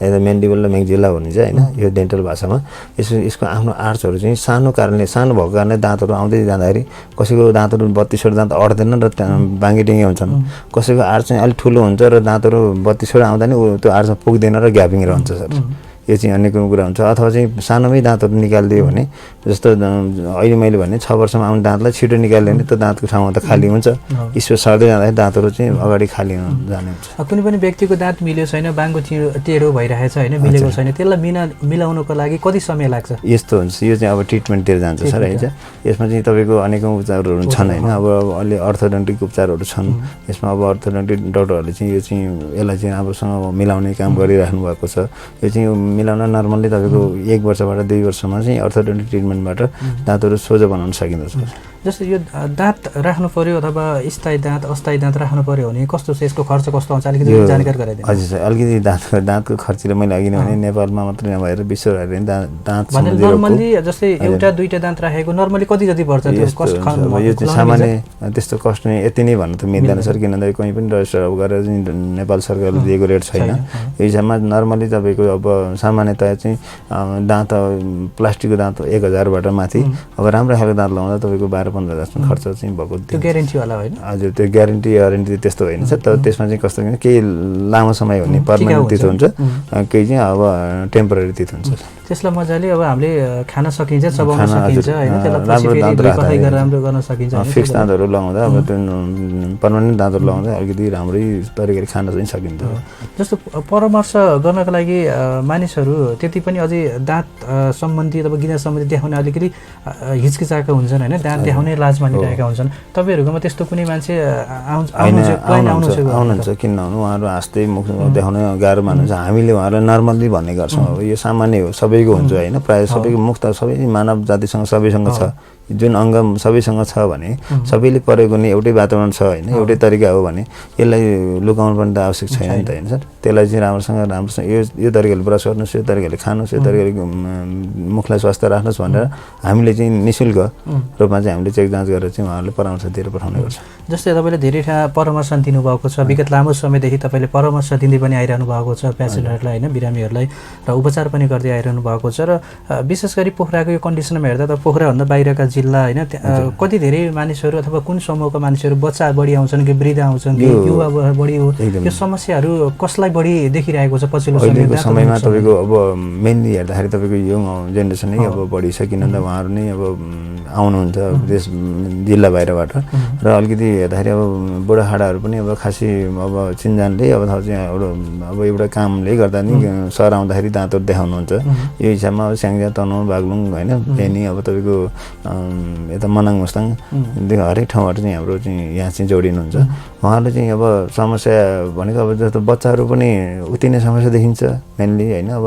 यता मेन्डिबल र मेक्जिला भनिन्छ होइन, यो डेन्टल भाषामा। यसको आफ्नो आर्ट्सहरू चाहिँ सानो कारणले, सानो भएको कारणले दाँतहरू आउँदै जाँदाखेरि कसैको दाँतहरू 32वटा दाँत अट्दैन र बाङ्गेटिङ्गे हुन्छन्, कसैको आर्ट्स चाहिँ अलिक ठुलो हुन्छ र दाँतहरू 32वटा आउँदा नि त्यो आर्ट्समा पुग्दैन र ग्यापिङ रहन्छ सर। यो चाहिँ अन्य कुरा हुन्छ। अथवा चाहिँ सानोमै दाँतहरू निकालिदियो भने, जस्तो अहिले मैले भने 6 वर्षमा आउने दाँतलाई छिटो निकाल्यो भने त्यो दाँतको ठाउँमा त खाली हुन्छ, स्पेस सर्दै जाँदाखेरि दाँतहरू चाहिँ अगाडि खाली जाने हुन्छ। कुनै पनि व्यक्तिको दाँत मिल्यो छैन, बाङ्गो टेढो भइरहेछ होइन, मिलेको छैन, त्यसलाई मिलाउनको लागि कति समय लाग्छ? यस्तो हुन्छ, यो चाहिँ अब ट्रिटमेन्टतिर जान्छ सर होइन। यसमा चाहिँ तपाईँको अनेकौँ उपचारहरू छन् होइन। अब अहिले अर्थोडोन्टिक उपचारहरू छन्। यसमा अब अर्थोडोन्टिक डक्टरहरूले चाहिँ यो चाहिँ यसलाई चाहिँ राम्रोसँग मिलाउने काम गरिराख्नु भएको छ। यो चाहिँ मिलाउन नर्मल्ली तपाईँको 1 वर्षबाट 2 वर्षमा चाहिँ अर्थोडोन्टिक ट्रिटमेन्टबाट दाँतहरू सोझो बनाउन सकिँदछ। जस्तो यो दाँत राख्नु पर्यो अथवा स्थायी दाँत अस्थायी दाँत राख्नु पर्यो भने कस्तो छ, यसको खर्च कस्तो आउँछ अलिकति जानकारी गराइदिनु? हजुर सर, अलिकति दाँतको खर्चले मैले अघि नै भने नेपालमा मात्रै नभएर विश्वभरि दाँत नर्मल्ली जस्तै एउटा दुईटा दाँत राखेको नर्मली कति जति पर्छ? यो चाहिँ सामान्य त्यस्तो कस्ट नै यति नै भन्नु त मिल्दैन सर, किनभने कहीँ पनि रजिस्टर गरेर नेपाल सरकारले दिएको रेट छैन। यो हिसाबमा नर्मली तपाईँको अब सामान्यतया चाहिँ दाँत प्लास्टिकको दाँत 1000बाट माथि, अब राम्रो खालको दाँत लगाउँदा तपाईँको 12-15 जस्तो खर्च चाहिँ भएको। त्यो ग्यारेन्टीवाला होइन? हजुर, त्यो ग्यारेन्टी त्यस्तो होइन सर। तर त्यसमा चाहिँ कस्तो भने केही लामो समय हुने पर्मानेन्ट तितो हुन्छ, केही चाहिँ अब टेम्पोररी तितो हुन्छ। त्यसलाई मजाले अब हामीले खान सकिन्छ, चबाउन सकिन्छ होइन, त्यसलाई राम्रो गर्न सकिन्छ। फिक्स दाँतहरू लगाउँदा अब त्यो पर्मानेन्ट दाँतहरू लगाउँदा अलिकति राम्रै तरिकाले खान चाहिँ सकिन्छ। जस्तो परामर्श गर्नको लागि मानिसहरू त्यति पनि अझै दाँत सम्बन्धी अथवा गिजा सम्बन्धी देखाउने अलिकति हिचकिचाएका हुन्छन् होइन, दाँत देखाउने लाज मानिरहेका हुन्छन्। तपाईँहरूकोमा त्यस्तो कुनै मान्छे आउनुहुन्छ? किन नआउनु, उहाँहरू हाँस्दै मुख देखाउन गाह्रो मान्नुहुन्छ। हामीले उहाँहरूलाई नर्मल्ली भन्ने गर्छौँ। अब यो सामान्य हो, सबैको हुन्छ होइन, प्रायः सबैको मुख त सबै मानव जातिसँग सबैसँग छ। जुन अङ्ग सबैसँग छ भने, सबैले प्रयोग गर्ने एउटै वातावरण छ होइन, एउटै तरिका हो भने यसलाई लुकाउनु पनि त आवश्यक छैन नि त होइन सर। त्यसलाई चाहिँ राम्रोसँग यो तरिकाले ब्रस गर्नुहोस्, यो तरिकाले खानुहोस्, यो तरिकाले मुखलाई स्वस्थ राख्नुहोस् भनेर हामीले चाहिँ निःशुल्क रूपमा चाहिँ हामीले चेक जाँच गरेर चाहिँ उहाँहरूले परामर्श दिएर पठाउने गर्छ। जस्तै तपाईँले धेरै परामर्श दिनुभएको छ, विगत लामो समयदेखि तपाईँले परामर्श दिँदै पनि आइरहनु भएको छ पेसेन्टहरूलाई होइन, बिरामीहरूलाई, र उपचार पनि गर्दै आइरहनु भएको छ। र विशेष गरी पोखराको यो कन्डिसनमा हेर्दा त पोखराभन्दा बाहिरका जिल्ला होइन कति धेरै मानिसहरू अथवा कुन समूहका मानिसहरू बच्चा बढी आउँछन् कि वृद्ध आउँछन् कि युवा बढी हो यो समस्याहरू कसलाई बढी देखिरहेको छ पछिल्लो समयमा तपाईँको अब मेनली हेर्दाखेरि तपाईँको यङ जेनेरेसनै अब बढी छ किन भन्दा उहाँहरू नै अब आउनुहुन्छ देश जिल्ला बाहिरबाट र अलिकति हेर्दाखेरि अब बुढाखाडाहरू पनि अब खासै अब चिनजानले अब अब एउटा कामले गर्दा नि सहर आउँदाखेरि दाँतहरू देखाउनुहुन्छ यो हिसाबमा अब स्याङ्जा तनहुँ बागलुङ होइन फेनी अब तपाईँको यता मनाङ मुस्ताङदेखि हरेक ठाउँबाट चाहिँ हाम्रो चाहिँ यहाँ चाहिँ जोडिनुहुन्छ उहाँहरूले चाहिँ अब समस्या भनेको अब जस्तो बच्चाहरू पनि उति नै समस्या देखिन्छ मेनली होइन अब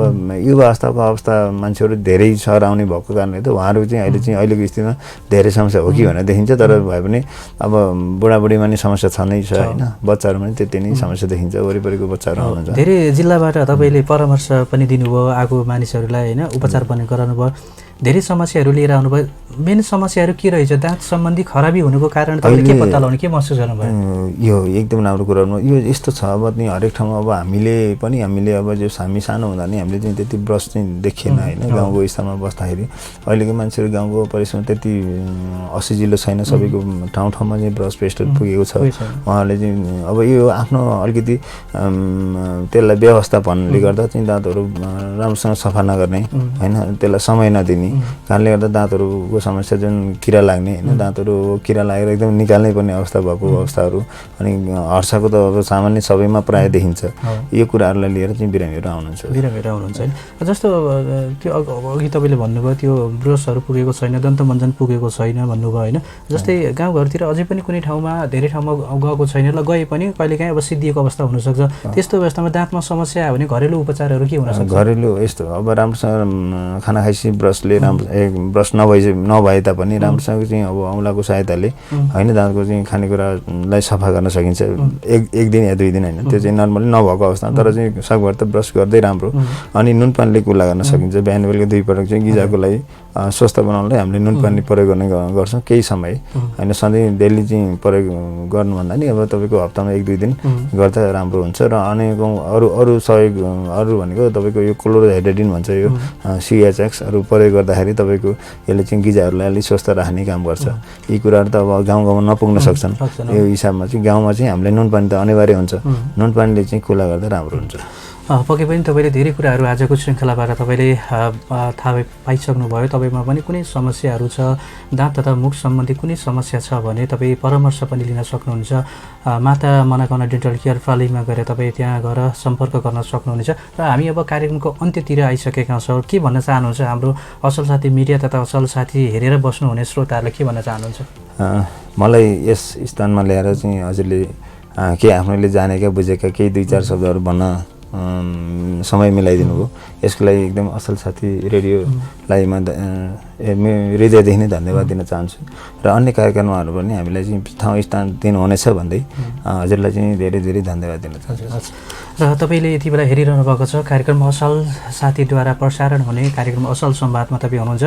युवा अवस्था मान्छेहरू धेरै सहर आउने भएको कारणले त उहाँहरू चाहिँ अहिलेको स्थितिमा धेरै समस्या हो कि भनेर देखिन्छ तर भए पनि अब बुढाबुढीमा नि समस्या छ नै छ होइन बच्चाहरूमा पनि त्यति नै समस्या देखिन्छ वरिपरिको बच्चाहरू आउनुहुन्छ धेरै जिल्लाबाट तपाईँले परामर्श पनि दिनुभयो आएको मानिसहरूलाई होइन उपचार पनि गराउनु भयो धेरै समस्याहरू लिएर आउनुभयो मेन समस्याहरू के रहेछ दाँत सम्बन्धी खराबी हुनुको कारण तपाईँले के पत्ता लगाउने के महसुस गर्नुभयो यो एकदम राम्रो कुरा हो यो यस्तो छ अब नि हरेक ठाउँमा अब हामीले अब जो हामी सानो हुँदा नि हामीले चाहिँ त्यति ब्रस चाहिँ देखिएन होइन गाउँको स्तरमा बस्दाखेरि अहिलेको मान्छेहरू गाउँको परिसरमा त्यति असिजिलो छैन सबैको ठाउँमा चाहिँ ब्रस पेस्टहरू पुगेको छ उहाँहरूले चाहिँ अब यो आफ्नो अलिकति त्यसलाई व्यवस्थापनले गर्दा चाहिँ दाँतहरू राम्रोसँग सफा नगर्ने होइन त्यसलाई समय नदिने कारणले गर्दा दाँतहरूको समस्या जुन किरा लाग्ने होइन दाँतहरू किरा लागेर एकदम निकाल्नै पर्ने अवस्था भएको अवस्थाहरू अनि हर्षको त अब सामान्य सबैमा प्रायः देखिन्छ यो कुराहरूलाई लिएर चाहिँ बिरामीहरू आउनुहुन्छ होइन जस्तो त्यो अघि तपाईँले भन्नुभयो त्यो ब्रसहरू पुगेको छैन दन्तमञ्जन पुगेको छैन भन्नुभयो होइन जस्तै गाउँघरतिर अझै पनि कुनै ठाउँमा धेरै ठाउँमा गएको छैन ल गए पनि कहिलेकाहीँ अब सिद्धिएको अवस्था हुनसक्छ त्यस्तो अवस्थामा दाँतमा समस्या आयो भने घरेलु उपचारहरू के हुनसक्छ घरेलु यस्तो अब राम्रोसँग खाना खाएपछि ब्रसले ब्रस नभए तापनि राम्रोसँग चाहिँ अब औँलाको सहायताले होइन दाँतको चाहिँ खानेकुरालाई सफा गर्न सकिन्छ एक दिन या 2 दिन होइन त्यो चाहिँ नर्मली नभएको अवस्था तर चाहिँ सकभर त ब्रस गर्दै राम्रो अनि नुन पानीले कुल्ला गर्न सकिन्छ बिहान बेलुका 2 पटक चाहिँ गिजाको लागि स्वस्थ बनाउनलाई हामीले नुन पानी प्रयोग गर्ने गर्छौँ केही समय होइन सधैँ डेली चाहिँ प्रयोग गर्नुभन्दा नि अब तपाईँको हप्तामा 1-2 दिन गर्दा राम्रो हुन्छ र अनेकौँ अरू सहयोग अरू भनेको तपाईँको यो क्लोरोहाइड्रेडिन भन्छ यो CHXहरू प्रयोग गर्दाखेरि तपाईँको यसले चाहिँ गिजाहरूलाई अलिक स्वस्थ राख्ने काम गर्छ यी कुराहरू त अब गाउँमा नपुग्न सक्छन् यो हिसाबमा चाहिँ गाउँमा चाहिँ हामीले नुन पानी त अनिवार्य हुन्छ नुन पानीले चाहिँ कुल्ला गर्दा राम्रो हुन्छ पक्कै पनि तपाईँले धेरै कुराहरू आजको श्रृङ्खलाबाट तपाईँले थाहा पाइसक्नुभयो तपाईँमा पनि कुनै समस्याहरू छ दाँत तथा मुख सम्बन्धी कुनै समस्या छ भने तपाईँ परामर्श पनि लिन सक्नुहुन्छ माता मनोकामना डेन्टल केयर प्रालीमा गएर तपाईँ त्यहाँ गएर सम्पर्क गर्न सक्नुहुनेछ र हामी अब कार्यक्रमको अन्त्यतिर आइसकेका छौँ के भन्न चाहनुहुन्छ हाम्रो असल साथी मिडिया तथा असल साथी हेरेर बस्नुहुने श्रोताहरूले के भन्न चाहनुहुन्छ मलाई यस स्थानमा ल्याएर चाहिँ हजुरले के आफ्नोले जानेका बुझेका केही 2-4 शब्दहरू भन्न समय मिलाइदिनु भयो यसको लागि एकदम असल साथी रेडियोलाई म हृदयदेखि नै धन्यवाद दिन चाहन्छु र अन्य कार्यक्रमहरू पनि हामीलाई चाहिँ ठाउँ स्थान दिनुहुनेछ भन्दै हजुरलाई चाहिँ धेरै धेरै धन्यवाद दिन चाहन्छु र तपाईँले यति बेला हेरिरहनु भएको छ कार्यक्रम असल साथीद्वारा प्रसारण हुने कार्यक्रम असल संवादमा तपाईँ हुनुहुन्छ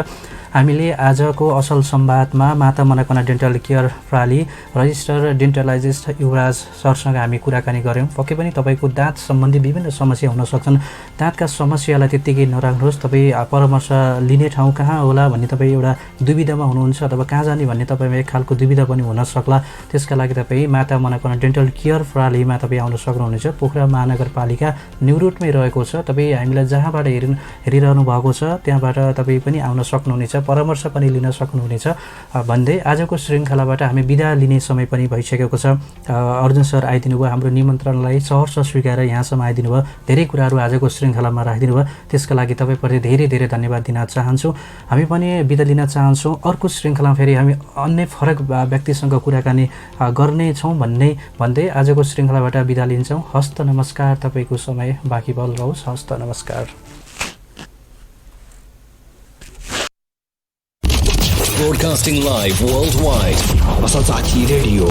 हामीले आजको असल संवादमा माता Manokamana dental care प्राली register डेन्टलाइजिस्ट Yuvraj सरसँग हामी कुराकानी गऱ्यौँ पक्कै पनि तपाईँको दाँत सम्बन्धी विभिन्न समस्या हुन सक्छन् दाँतका समस्यालाई त्यत्तिकै नराख्नुहोस् तपाईँ परामर्श लिने ठाउँ कहाँ होला भन्ने तपाईँ एउटा दुविधामा हुनुहुन्छ अथवा कहाँ जाने भन्ने तपाईँमा एक खालको दुविधा पनि हुन सक्ला त्यसका लागि तपाईँ माता मनोकामना डेन्टल केयर प्रालीमा तपाईँ आउन सक्नुहुनेछ पोखरा महानगरपालिका न्यू रोडमै रहेको छ तपाईँ हामीलाई जहाँबाट हेरिरहनु भएको छ त्यहाँबाट तपाईँ पनि आउन सक्नुहुनेछ परामर्श पनि लिन सक्नुहुनेछ भन्दै आजको श्रृङ्खलाबाट हामी बिदा लिने समय पनि भइसकेको छ अर्जुन सर आइदिनु भयो हाम्रो निमन्त्रणलाई सहर्ष स्वीकारेर यहाँसम्म आइदिनु भयो धेरै कुराहरू आजको श्रृङ्खलामा राखिदिनु भयो त्यसका लागि तपाईँप्रति धेरै धेरै धन्यवाद दिन चाहन्छु हामी पनि बिदा लिन चाहन्छौँ अर्को श्रृङ्खलामा फेरि हामी अन्य फरक व्यक्तिसँग कुराकानी गर्नेछौँ भन्दै आजको श्रृङ्खलाबाट बिदा लिन्छौँ हस्त नमस्कार तपाईँको समय बाँकी बल रहोस् हस्त नमस्कार Broadcasting live worldwide. Asal Sati Radio.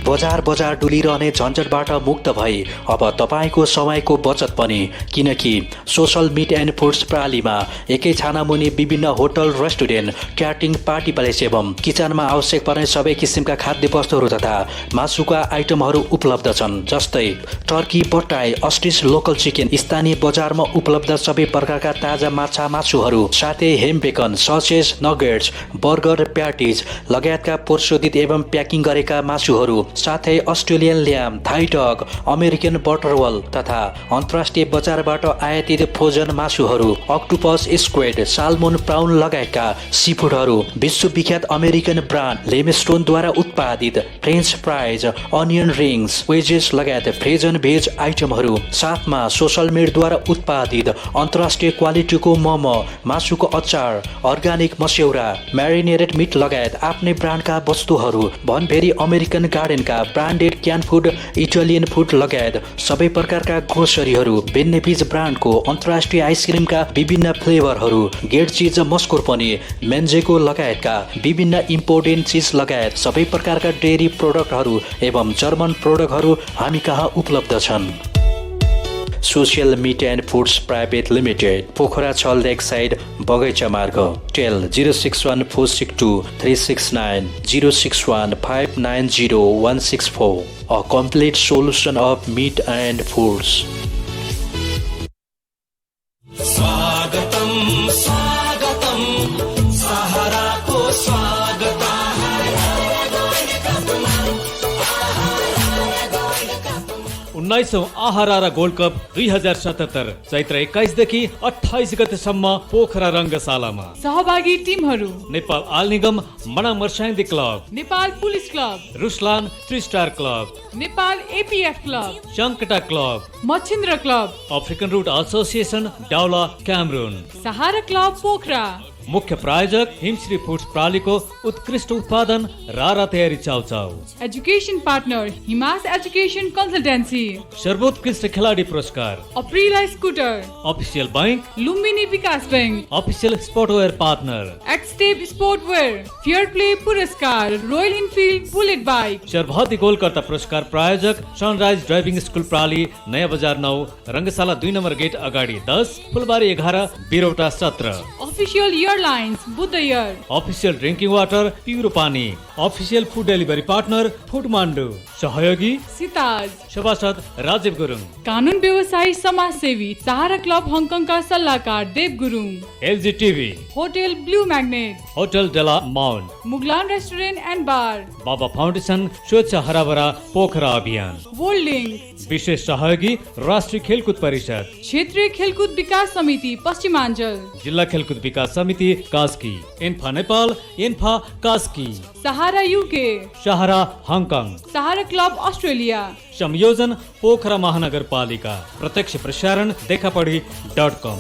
बजार बजार डुलिरहने झन्झटबाट मुक्त भई अब तपाईँको समयको बचत पनि, किनकि सोसल मिट एन्ड फुड्स प्रणालीमा एकै छानामुनि विभिन्न hotel, restaurant, catering, party place एवं किचनमा आवश्यक पर्ने सबै किसिमका खाद्य वस्तुहरू तथा मासुका आइटमहरू उपलब्ध छन्। जस्तै टर्की, बटाई, अस्ट्रिच, लोकल चिकन, स्थानीय बजारमा उपलब्ध सबै प्रकारका ताजा माछा, मासुहरू, साथै ham, bacon, sausage, nuggets, burger, patties लगायतका पोर्शोधित एवं प्याकिङ गरेका मासुहरू, साथै Australian lamb, Thai dog, American Butterball तथा अन्तर्राष्ट्रिय बजारबाट आयातित फ्रोजन मासुहरू, अक्टोपस, स्क्वेड, साल्मोन, प्राउन लगायतका सीफुडहरू, विश्वविख्यात अमेरिकन ब्रान्ड लेमस्टोनद्वारा उत्पादित French fries, onion rings, wages लगायत फ्रोजन भेज आइटमहरू, साथमा सोसल मेडद्वारा उत्पादित अन्तर्राष्ट्रिय क्वालिटीको मोमो, मासुको अचार, अर्ग्यानिक मस्यौरा, म्यारिनेटेड मिट लगायत आफ्नै ब्रान्डका वस्तुहरू, भनभेरी अमेरिकन गार्डनका branded can food, Italian food लगायत सबै प्रकारका ग्रोसरीहरू, बेन्नेफिज ब्रान्डको अन्तर्राष्ट्रिय आइसक्रिमका विभिन्न फ्लेभरहरू, गेट चिज, मस्कोर्पनी, मेन्जेको लगायतका विभिन्न इम्पोर्टेड चिज लगायत सबै प्रकारका डेयरी प्रोडक्टहरू एवं जर्मन प्रोडक्टहरू हामी कहाँ उपलब्ध छन्। Social meet and foods private limited, Pokhara 6 lake side, बगैँचा मार्ग, tel 0614623669, 0615900164, a complete solution of meat and foods. स्वागतम स्वागतम सहाराको स्वागत। 19औं आहारा गोल्ड कप 2077 चैत्र 21 देखि 28 गतेसम्म पोखरा रङ्गशालामा। सहभागी टिमहरू: नेपाल आल निगम, मनामर्स्याङ्दी club, Nepal police club, Ruslan 3 star club, Nepal APF club, चङ्कटा club, Machhindra club, African root association Douala Cameroon, Sahara club Pokhara. मुख्य प्रायोजक हिमश्री फुड्स प्रणालीको उत्कृष्ट उत्पादन रारा तयारी चाउचाउ। Education partner Himas education consultancy. सर्वोत्कृष्ट खेलाडी पुरस्कार Aprilia scooter. Official bank Lumbini Bikas bank. Official sportwear partner Xtep sportwear. Fair play पुरस्कार रोयल इनफिल्ड बुलेट बाइक। सर्वाधिक गोलकर्ता पुरस्कार प्रायोजक सनराइज ड्राइभिङ स्कुल प्रणाली, नयाँ बजार 9, रङ्गशाला 2 नम्बर गेट अगाडि 10, Phulbari 11, Birauta 17। Official airlines Buddha air. Official drinking water पिउरो पानी। Official food delivery partner Foodmandu. सहयोगी सिताज। सभासद राजीव गुरुङ। कानुन व्यवसायी समाजसेवी सहारा क्लब हङकङका सल्लाहकार Dev Gurung. LG TV, hotel blue magnet, hotel Della mount, Muglan restaurant and bar, Baba foundation स्वच्छ हराभरा पोखरा अभियान। वर्ल्डिङ। विशेष सहयोगी राष्ट्रिय खेलकुद परिषद, क्षेत्रीय खेलकुद विकास समिति पश्चिमाञ्चल, जिल्ला खेलकुद विकास समिति कास्की, एन्फा नेपाल, एन्फा कास्की, सहारा युके, सहारा हङकङ, सहारा क्लब अस्ट्रेलिया। संयोजन पोखरा महानगरपालिका। प्रत्यक्ष प्रसारण देखापढी.com।